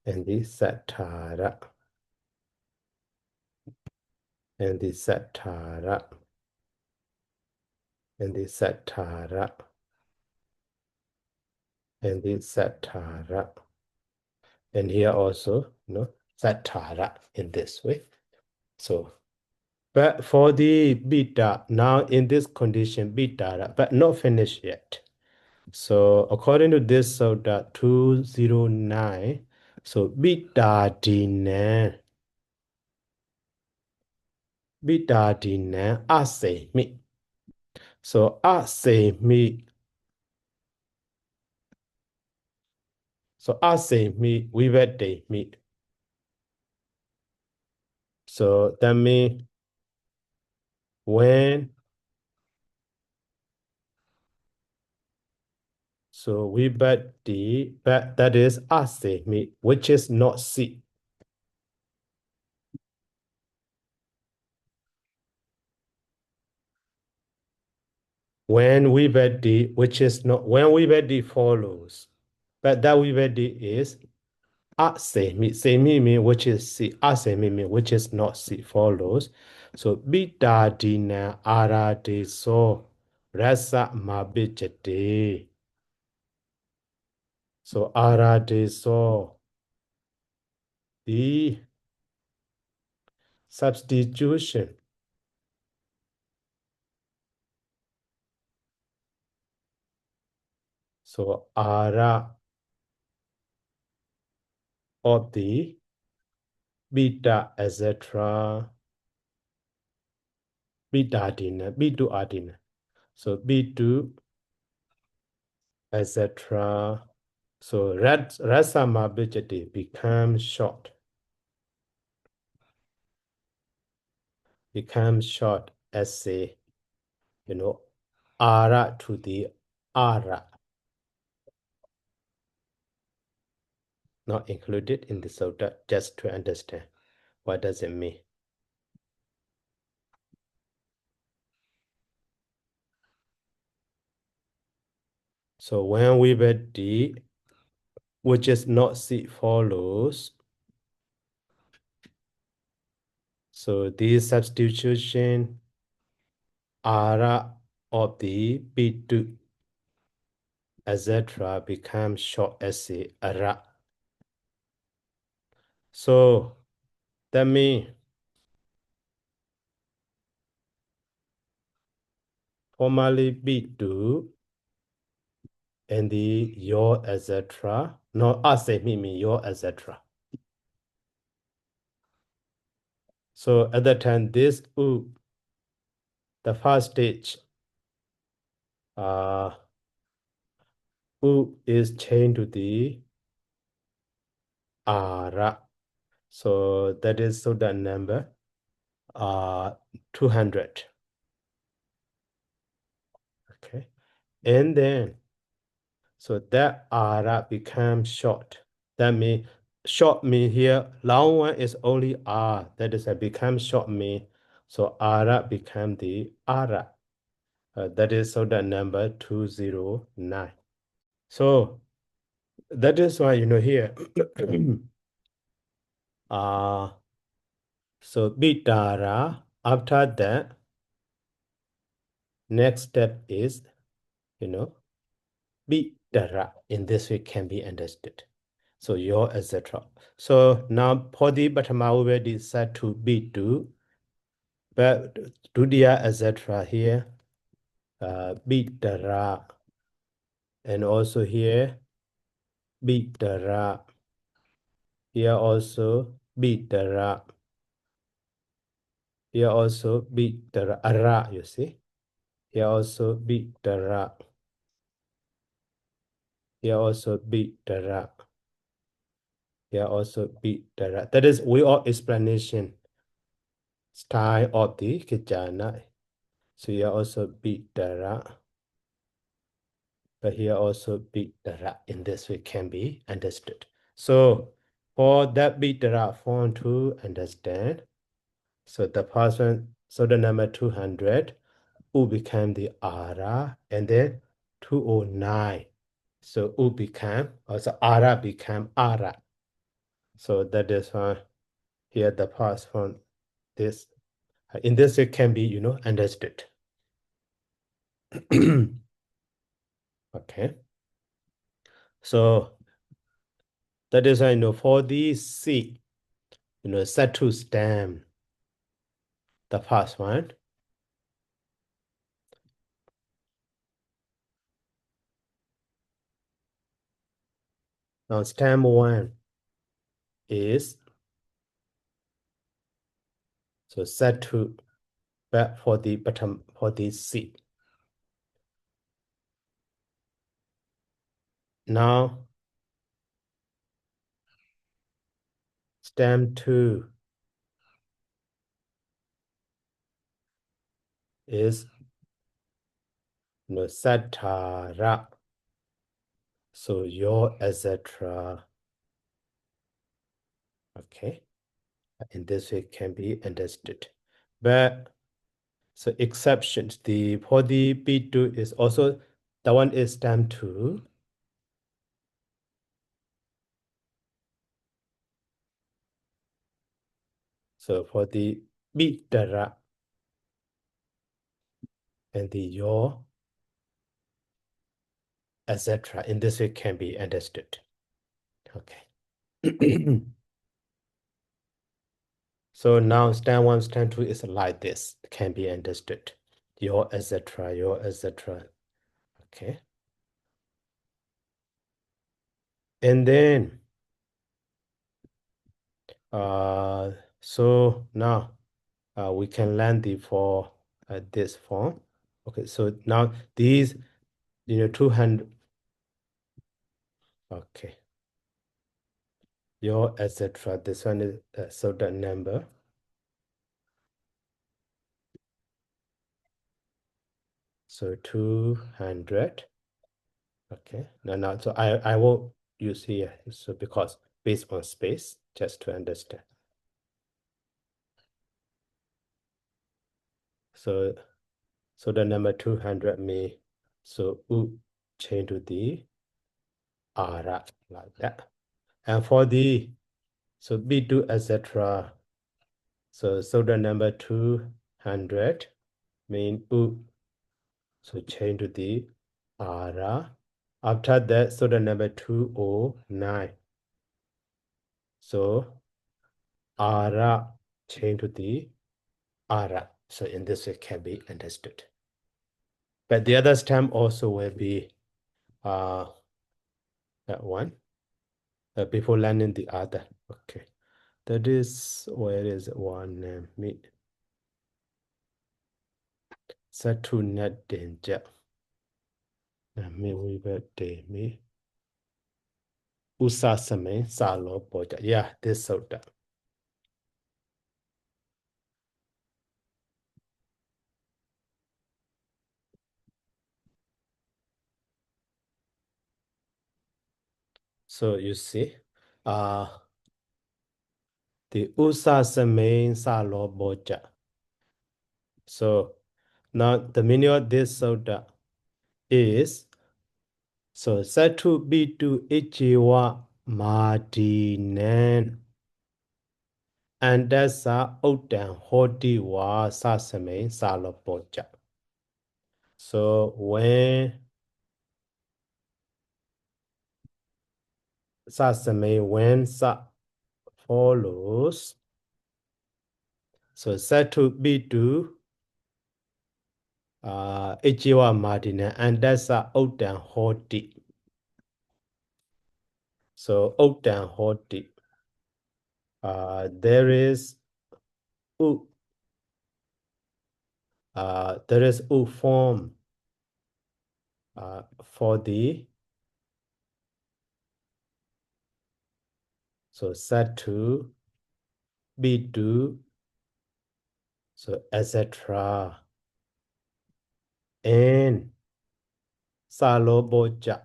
And the Sattara. And the Sattara. And the Sattara. And the Sattara. And here also, Sattara in this way. So, but for the beta, now in this condition, beta, but not finished yet. So according to this, so that 209, so beta dinan ase mi. So ase mi. So ase mi, we day mi. So that means when, so we bet the, but that is ase mi, which is not C. When we bet D, which is not, when we bet D follows, but that we bet D is semi mean which is C, semi mean which is not C follows. So beta dina ara de so rasa mabijate. So ara de so the substitution. So ara of the beta, etc. Beta dina, B2 adina. So B2, etc. So rasa mabijate becomes short. Becomes short as a, ara to the ara. Not included in the sutta, just to understand what does it mean. So when we read D, which is not C follows, so this substitution ara of the Pitu, etc. becomes short as a ara. So that means formally Pitu and the your, etc. No, ase mean your, etc. So at that time, this U, the first stage, U is changed to the Ara. So that is so the number 200. Okay. And then, so that Ara becomes short. That means short mean here, long one is only R. That is a become short mean So ara become the ara. That is Sutta number 209. So that is why, here, so Bitara, after that, next step is, Bitara. In this way can be understood. So your, etc. So now Podi Bhattama is set to Pitu, but Dudiya, etc. here, Bitara, and also here, Bitara. Here also Bitara. Here also Bitara. Ara, you see. Here also Bitara. Here also Bitara. Here also Bitara. That is we all explanation style of the Kaccāyana. So here also Bitara. But here also Bitara. In this way can be understood. So for that Bitara form to understand, so the person, so the number 200 will become the Ara, and then 209. So U become, also Ara become Ara. So that is why here the past from this, in this it can be, understood. Okay. So that is why, for the C, Satthu stem, the first one. Now stem 1 is, so Satthu, but for the bottom, for the C. Now stem 2 is, Sattara. So your, etc. Okay. In this way can be understood. But so exceptions, the for the Pitu is also, the one is stem 2. So for the Bitara and the your, etc. In this way can be understood. Okay. So now stem 1, stem 2 is like this, can be understood. Your, etc., your, etc. Okay. And then so now we can land the for this form. Okay, so now these, 200. Okay. Your, etc. This one is so the number. So 200. Okay. Now, so I will use here. So because based on space, just to understand. So the number 200 may, so U change to the Ara, like that. And for the, so B2, etc. So the number 200 mean U, so change to the Ara. After that, so the number 209. So Ara change to the Ara. So in this way can be understood. But the other stem also will be that one before landing the other. Okay. That is, where is one name? Me. Satthu net danger. Me we day me. Usasame salo boja. Yeah, this soda. So you see, the Usasame salo boja. So now the meaning of this sutta is, so Satthu Pitu Ichiwa Madinen and Dasa Utan Hoti Wa Sasame Salopocha. So when Sasame, when Sa follows, so Satthu Pitu Ichiwa Madinen and Dasa Utan Hoti. So Utan Hoti. There is U. There is U form for the, so Satthu, Pitu, so etc. And Saloboja.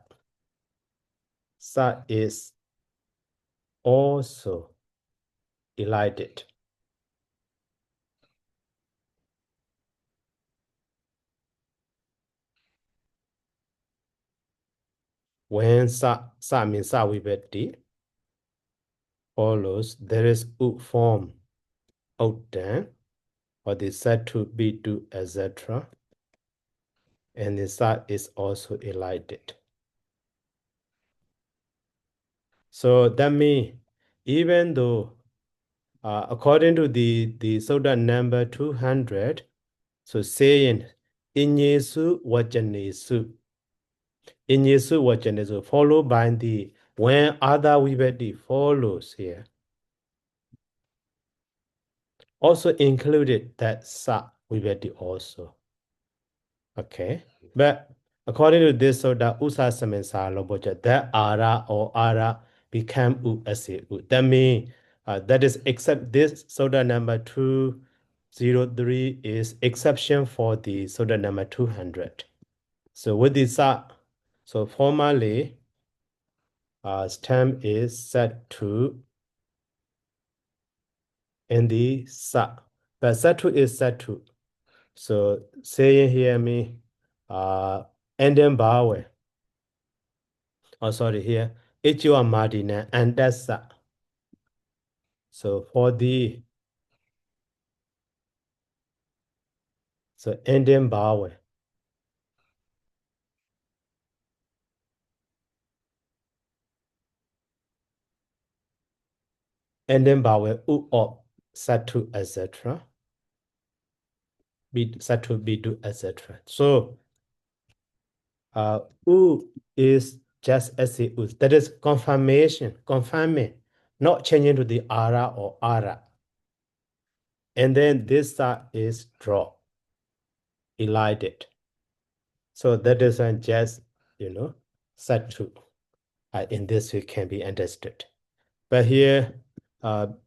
Sa is also delighted. When Sa means Sa Vibhati follows, there is U form, Utan, or the Satthu, Pitu, etc. And the Sa is also delighted. So that means, even though, according to the Sutta number 200, so saying, Inyesu Vajanesu, Inyesu Vajanesu, followed by the, when other vibhati follows here, also included that Sa vibhati also. Okay, but according to this Sutta, Usasamen Saloboja, that Ara or Ara became U as a U. That means, that is except this Sutta number 203 is exception for the Sutta number 200. So with this Sa, so formally, stem is Satthu and the Sa, but Satthu is Satthu. So saying here me, and then Bawe. Oh, sorry, here, Ichiwa Madina and that's Sa. So for the, so Indian Bawe. Indian Bawe, U op, Satthu, etc. Satthu, Pitu, etc. So U is just as a U. That is confirmation, confirming, not changing to the Ara or Ara. And then this Sa is drop, elided. So that is just, Satthu. In this way can be understood. But here,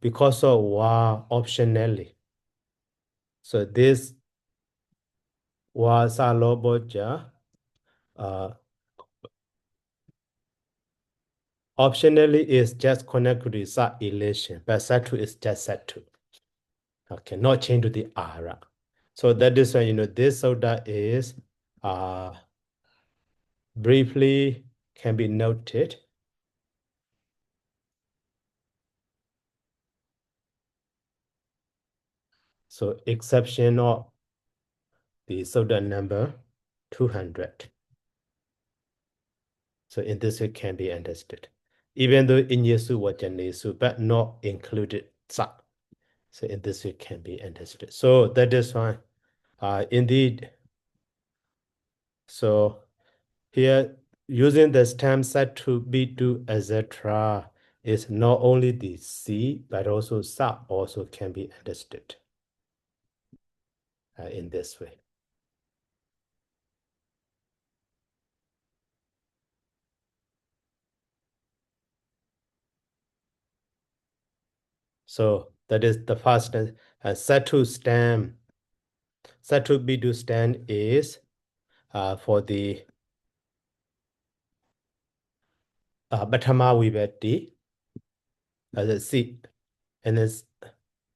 because of Wa optionally, so this was Saloboja, optionally is just connected to Sa elation, but Satthu is just Satthu. Okay, not change to the Ara. So that is why, this Sutta is briefly can be noted. So exception of the Sutta number 200. So in this way can be understood. Even though in Yesu Vajanesu, but not included Sa. So in this way can be understood. So that is why, indeed, so here using the stem Satthu, Pitu, etc. is not only the C, but also Sa also can be understood in this way. So that is the first Satthu stem. Satthu, Pitu stem is for the Bhattama Vibhati as a C, and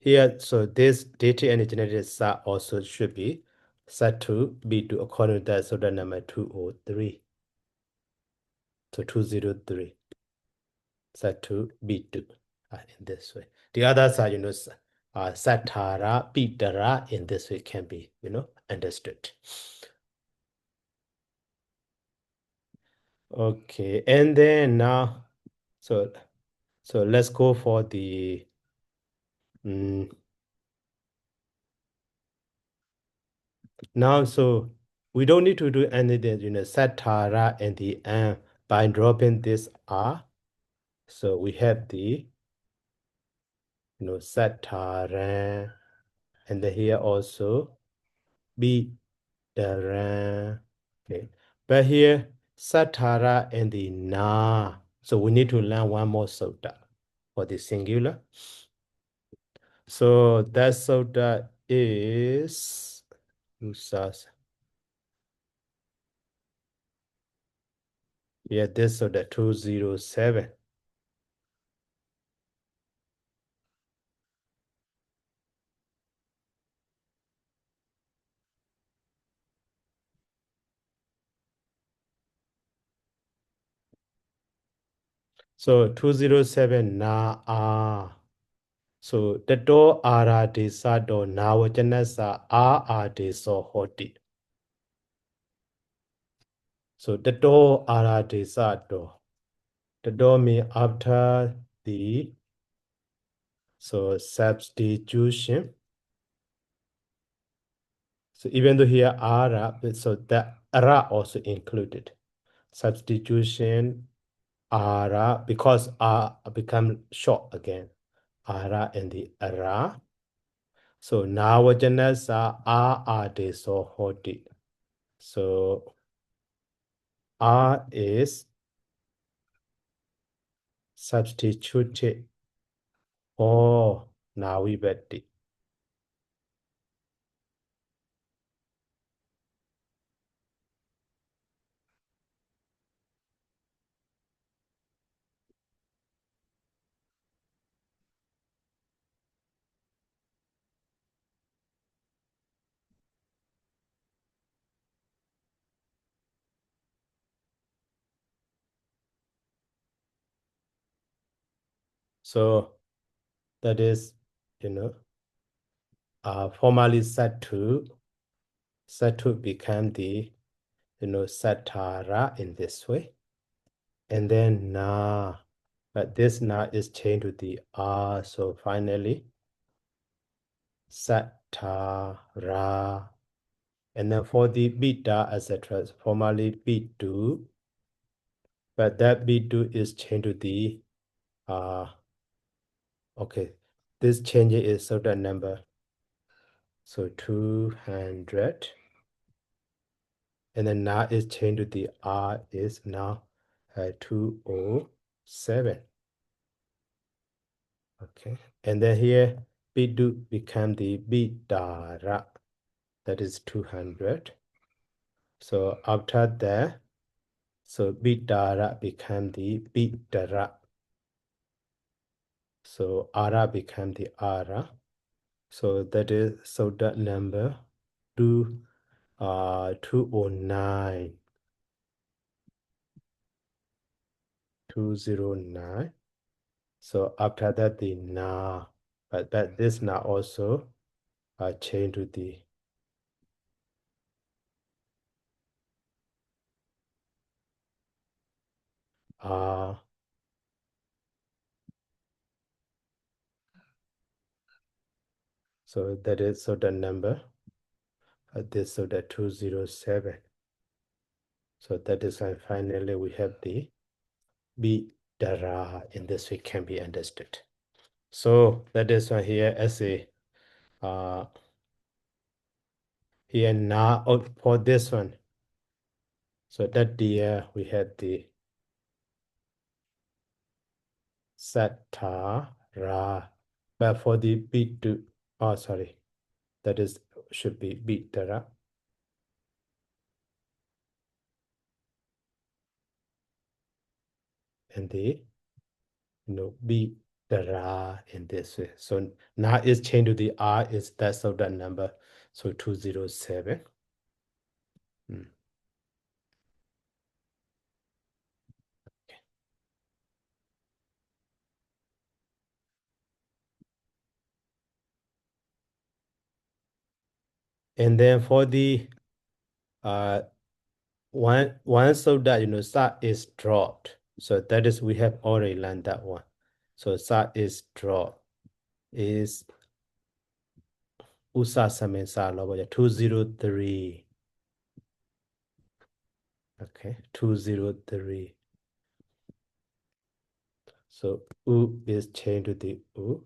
here, so this deity and generated sa also should be Satthu Pitu according to that, so the number 203. So 203. Satthu Pitu in this way. The others are, Sattara, Pitara in this way can be, understood. Okay, and then now, so let's go for the now. So we don't need to do anything, Sattara and the by dropping this R. So we have the Sattara, and then here also Byākaraṇa. Okay, but here Sattara and the Na. So we need to learn one more sutta for the singular. So that sutta is this sutta 207. So 207 na. So the door ara de sa do na wajanasa a de so hoti. So the door ara de sa do. The door mean after the substitution. So even though here ara, so the ara also included. Substitution ara, because a become short again. Ara and the ara. So now wajanasa a de so hoti. So R is substituted for Navibati. So that is, formally Satthu become the, Sattara in this way. And then Na, but this Na is changed to the R. So finally, Sattara. And then for the Beta, etc., formally Pitu, but that Pitu is changed to the okay, this change is certain number. So 200. And then now is changed to the R is now 207. Okay. And then here Pitu become the Bidara. That is 200. So after that, so Bidara become the Bidara. So Ara become the Ara. So that is so that number 209. 209. So after that the Na, but this Na also change to the so that is so the number this so the 207. So that is why finally we have the Bidara in this way can be understood. So that is why here as a here Na for this one. So that the we had the Sattara, but for the Pitu, oh sorry, that is should be Bitara. And the B Dara in this way. So now is changed to the R is that's of that number. So 207. Mm. And then for the one so that sa is dropped. So that is we have already learned that one. So sa is dropped is usa samin sa lobo 203. Okay, 203. So u is changed to the u,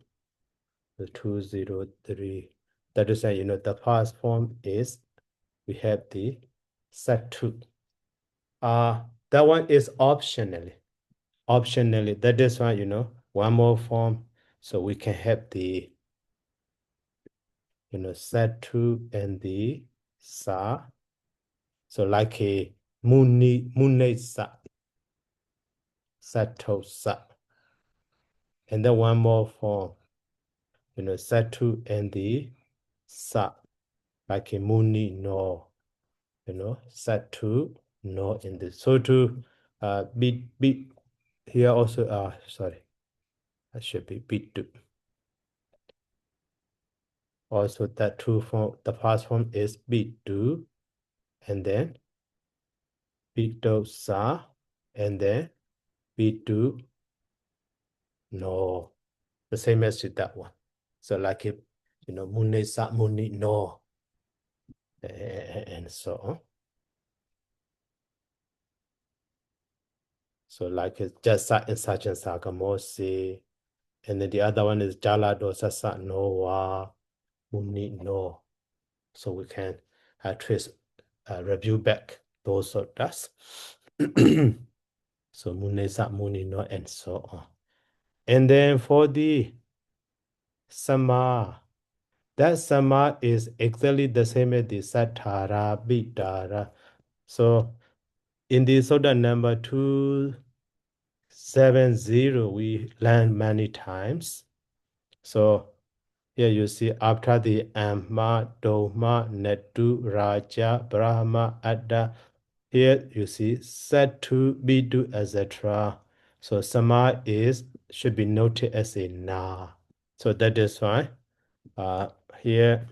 the 203. That is that the past form is we have the Satthu. That one is optionally. Optionally, that is why one more form. So we can have the Satthu and the sa. So like a muni sa, Satthu sa. And then one more form, Satthu and the sa, like a muni no, Satthu no in this. So to be here also, sorry, that should be Pitu. Also that two form, the past form is Pitu, and then Pitu sa, and then Pitu no. The same as with that one. So like if muni sa muni no, and so on. So like it's just sa and such and sagamosi, and then the other one is jala do sa no wa muni no. So we can trace review back those of us. So muni sa muni no and so on. And then for the sama, that sama is exactly the same as the satara, bitara. So in the Soda number 270, we learned many times. So here you see after the Amma, Doma, Netu, Raja, Brahma, Adda. Here you see Satthu, Bidu, etc. So Sama should be noted as a Na. So that is why here,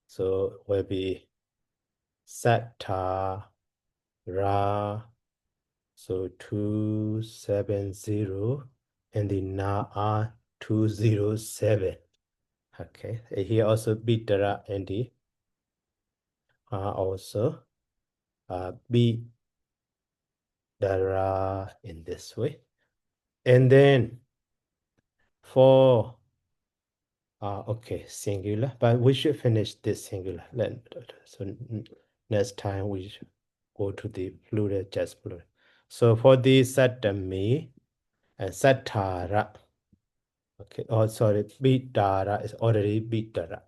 so will be Satta, Ra, so 270, and the Na 207. Okay, here also Bitara and the also Bitara in this way. And then for okay, singular, but we should finish this singular. So next time we go to the plural, just plural. So for the Sattami and Sattara, okay, oh sorry, Bitara is already Bitara.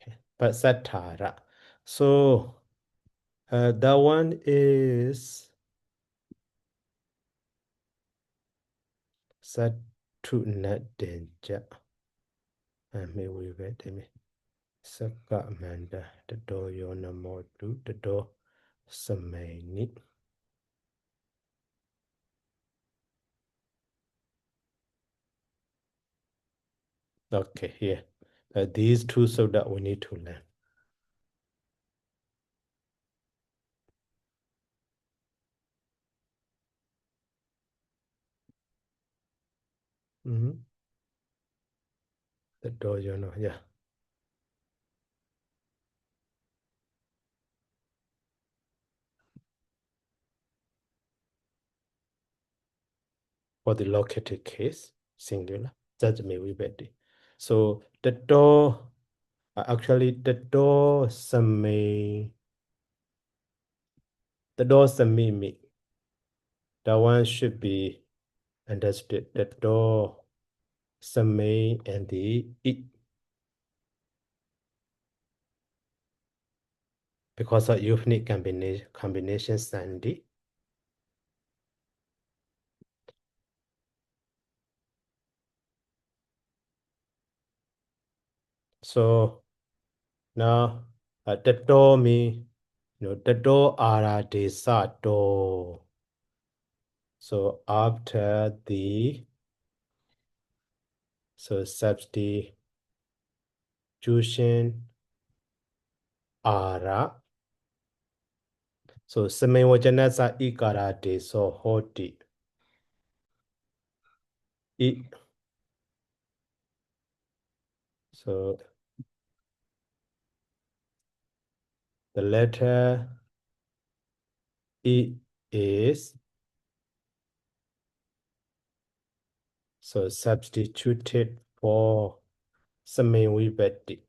Okay, but Sattara. So that one is Satthu Nadenja. May we read me. Saka Amanda, the door Yonamotu, the door Samani. Okay, here. These two so that we need to learn. The door, yeah. For the located case, singular, that may be better. So the door, actually the door same, the door same, that one should be understood. The door same and the it, because of unique combination sandy. So now tato means tato ara de sato. So after the substitution ara. So semewacana ikara de so hoti. So the letter E is so substituted for semewibeti.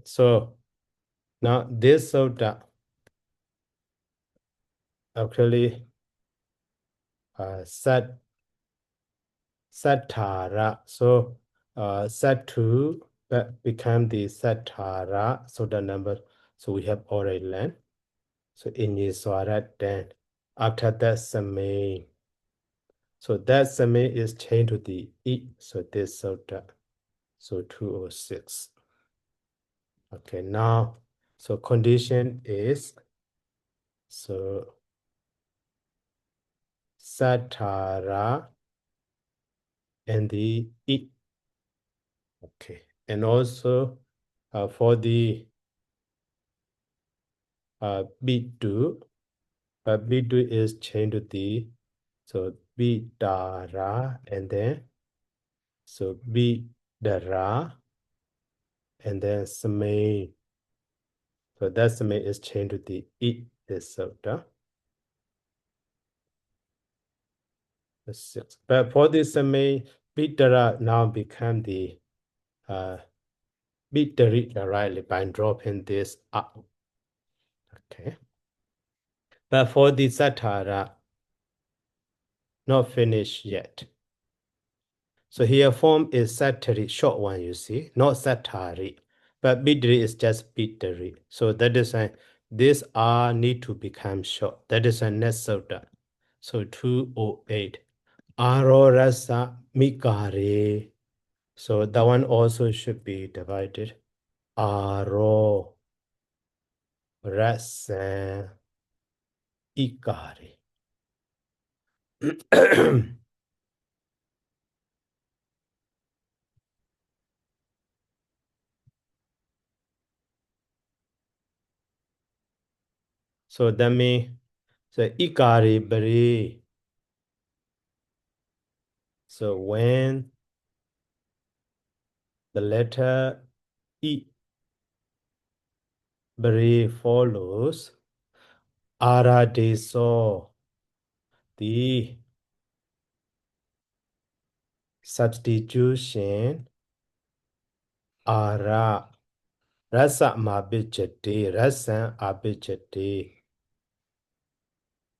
So now this soda actually Sattara. So Satthu become the Sattara. So the number. So we have already learned. So in Yiswarat then after that Same. So that Same is changed to the E. So this soda. So 206. Okay, now so condition is so Sattara and the E. Okay, and also for the Pitu, Pitu is changed to the so Byākaraṇa and then so Byākaraṇa and then Same. So that Same is changed to the E this sota. The 6. But for this Same, Byākaraṇa now become the Byākaraṇa rightly by dropping this up. Okay. But for the Sattara, not finished yet. So here form is Sattari, short one you see, not Sattari. But Bidri is just Bidri. So that is why this R need to become short. That is a next soda. So 208. Aro rasa mikare. So that one also should be divided. Aro rasa ikare. So that means so ikari bari. So when the letter E bari follows aradeso, the substitution ara rasa mabijate rasa abijate.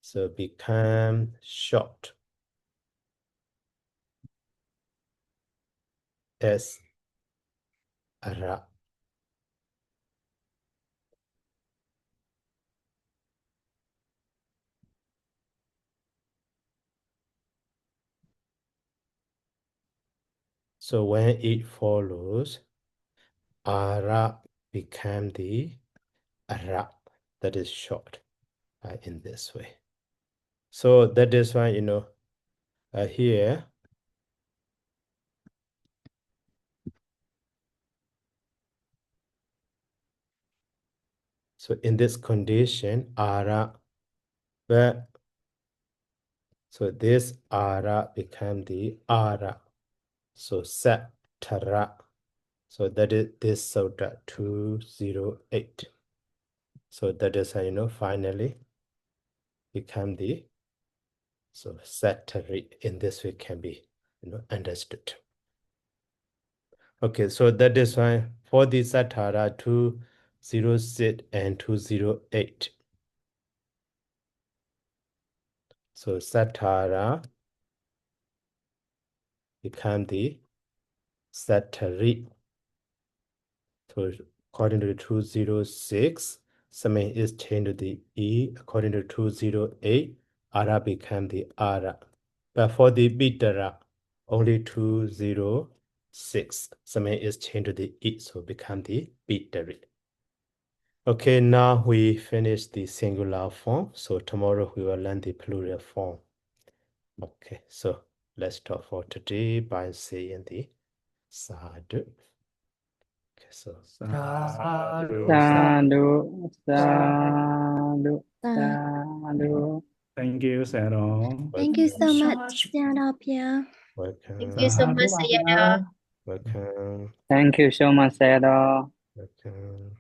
So become short as ara. So when it follows, ara become the ara, that is short in this way. So that is why, here, so in this condition, ara, but so this ara become the ara. So sattara. So that is this sota 208. So that is how finally become the so sattari. In this way can be understood. Okay, so that is why for the sattara 206 and 208. So Sattara become the Sattari. So according to the 206, summing is changed to the E. According to 208, Ara become the Ara. But for the Bitara, only 206, summing is changed to the E, so become the Bitari. Okay, now we finish the singular form. So tomorrow we will learn the plural form. Okay, so let's stop for today by saying the Sadhu. Okay, so Sadhu, Sadhu, sadhu. sadhu. Thank you, Sarah. Thank you so so much, Pia. Welcome. Thank you so much, Sayadaw. Welcome. Thank you so much, Sarah. Welcome.